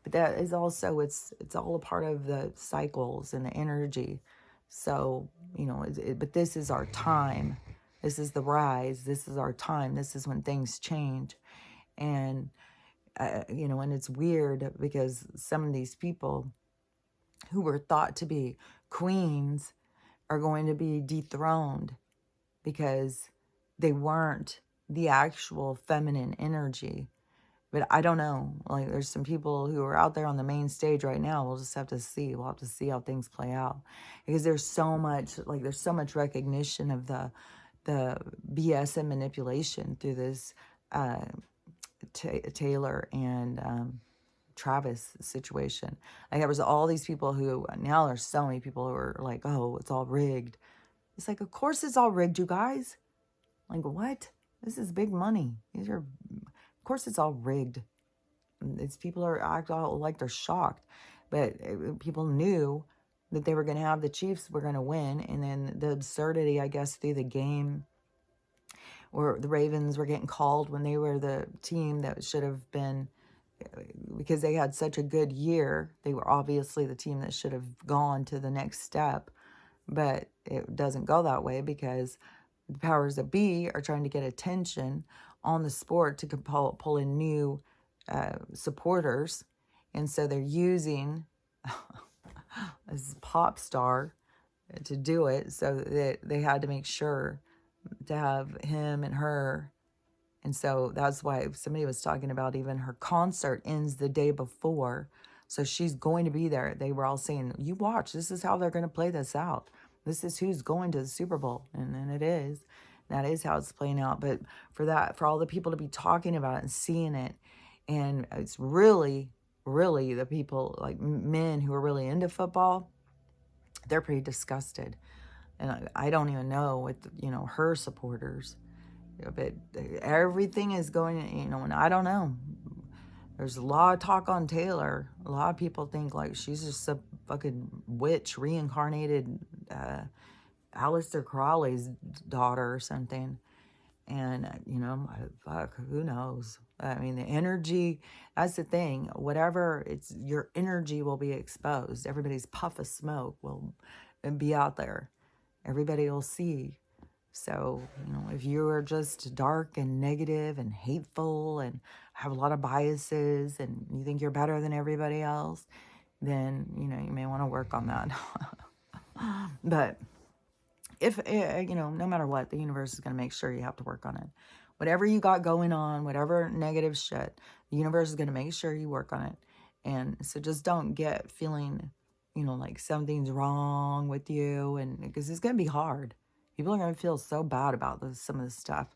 But that is also, it's all a part of the cycles and the energy. So, but this is our time. This is the rise. This is our time. This is when things change. And, and it's weird because some of these people who were thought to be queens are going to be dethroned because they weren't the actual feminine energy. But I don't know. Like, there's some people who are out there on the main stage right now. We'll just have to see. We'll have to see how things play out. Because there's so much recognition of the BS and manipulation through this Taylor and Travis situation. Like, there was all these people who, now there's so many people who are like, oh, it's all rigged. It's like, of course it's all rigged, you guys. Like, what? This is big money. Of course it's all rigged. It's people are act all like they're shocked. But people knew that they were going to have the Chiefs were going to win. And then the absurdity, I guess, through the game, where the Ravens were getting called when they were the team that should have been, because they had such a good year. They were obviously the team that should have gone to the next step. But it doesn't go that way because the powers that be are trying to get attention on the sport to pull in new supporters. And so they're using this pop star to do it. So that they had to make sure to have him and her. And so that's why somebody was talking about even her concert ends the day before. So she's going to be there. They were all saying, you watch, this is how they're going to play this out. This is who's going to the Super Bowl. And it is. That is how it's playing out. But for all the people to be talking about it and seeing it, and it's really, really the people, like men who are really into football, they're pretty disgusted. And I don't even know with, her supporters. But everything is going, and I don't know. There's a lot of talk on Taylor. A lot of people think like she's just a fucking witch, reincarnated Aleister Crowley's daughter or something. And, fuck, who knows? I mean, the energy, that's the thing. Whatever, your energy will be exposed. Everybody's puff of smoke will be out there. Everybody will see. So, if you are just dark and negative and hateful and have a lot of biases and you think you're better than everybody else, then, you may want to work on that. But if, no matter what, the universe is going to make sure you have to work on it. Whatever you got going on, whatever negative shit, the universe is going to make sure you work on it. And so just don't get feeling, like something's wrong with you. And because it's going to be hard. People are going to feel so bad about some of this stuff.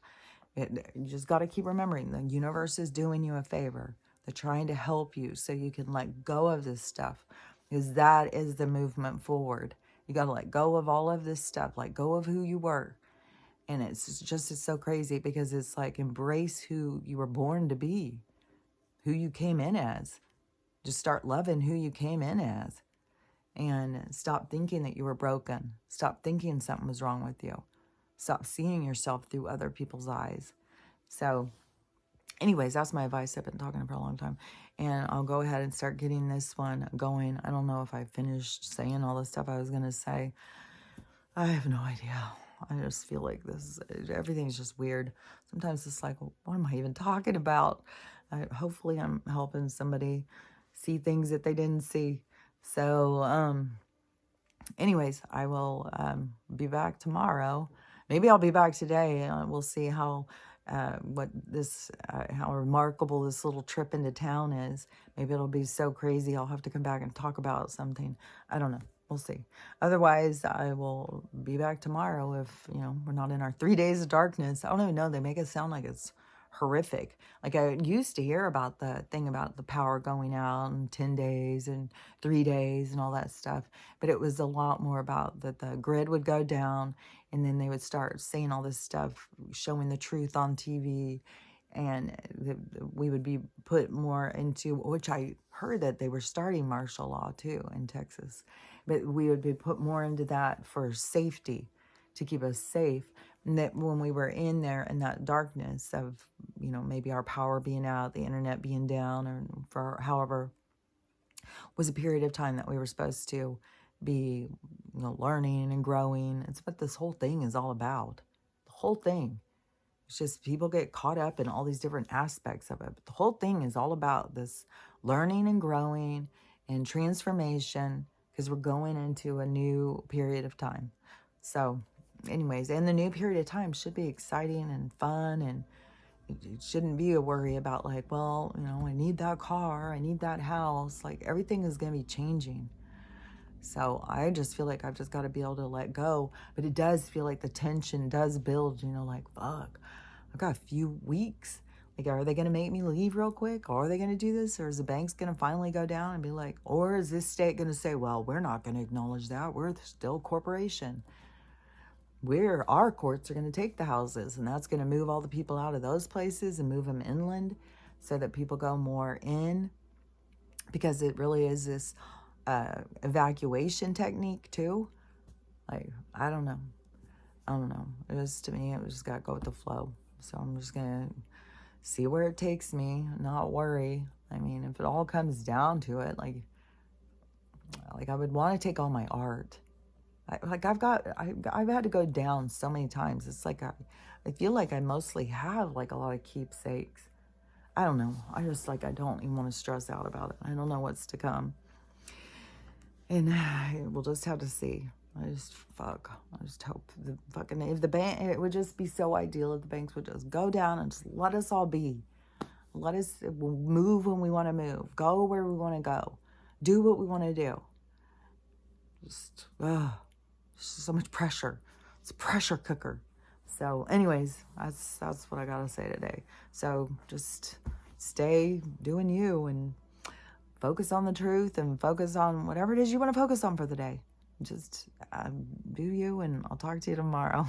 You just got to keep remembering the universe is doing you a favor. They're trying to help you so you can let go of this stuff, because that is the movement forward. You got to let go of all of this stuff, let go of who you were. And it's so crazy, because it's like, embrace who you were born to be, who you came in as. Just start loving who you came in as. And stop thinking that you were broken. Stop thinking something was wrong with you. Stop seeing yourself through other people's eyes. So anyways, that's my advice. I've been talking for a long time. And I'll go ahead and start getting this one going. I don't know if I finished saying all the stuff I was going to say. I have no idea. I just feel like everything's just weird. Sometimes it's like, well, what am I even talking about? Hopefully I'm helping somebody see things that they didn't see. So, anyways, I will be back tomorrow. Maybe I'll be back today. We'll see how how remarkable this little trip into town is. Maybe it'll be so crazy I'll have to come back and talk about something. I don't know. We'll see. Otherwise, I will be back tomorrow if, we're not in our 3 days of darkness. I don't even know. They make it sound like it's horrific. Like, I used to hear about the thing about the power going out in 10 days and 3 days and all that stuff. But it was a lot more about that the grid would go down, and then they would start saying all this stuff, showing the truth on TV. And we would be put more into, which I heard that they were starting martial law too in Texas. But we would be put more into that for safety, to keep us safe. And that when we were in there in that darkness of, maybe our power being out, the internet being down, or for however was a period of time that we were supposed to be, learning and growing. It's what this whole thing is all about. The whole thing. It's just people get caught up in all these different aspects of it. But the whole thing is all about this learning and growing and transformation, because we're going into a new period of time. So anyways, and the new period of time should be exciting and fun, and it shouldn't be a worry about like, well, I need that car, I need that house. Like, everything is going to be changing. So I just feel like I've just got to be able to let go. But it does feel like the tension does build, like, fuck, I've got a few weeks. Like, are they going to make me leave real quick? Or are they going to do this? Or is the banks going to finally go down and be like, or is this state going to say, well, we're not going to acknowledge that. We're still a corporation. Our courts are going to take the houses, and that's going to move all the people out of those places and move them inland so that people go more in, because it really is this evacuation technique too. Like, I don't know. It was, to me, it was just got to go with the flow. So I'm just going to see where it takes me, not worry. I mean, if it all comes down to it, like I would want to take all my art. I've had to go down so many times. It's like I feel like I mostly have like a lot of keepsakes. I don't know. I just I don't even want to stress out about it. I don't know what's to come. And we'll just have to see. I just hope if the bank, it would just be so ideal if the banks would just go down and just let us all be. Let us move when we want to move. Go where we want to go. Do what we want to do. Just so much pressure. It's a pressure cooker. So anyways, that's what I got to say today. So just stay doing you and focus on the truth and focus on whatever it is you want to focus on for the day. Just do you, and I'll talk to you tomorrow.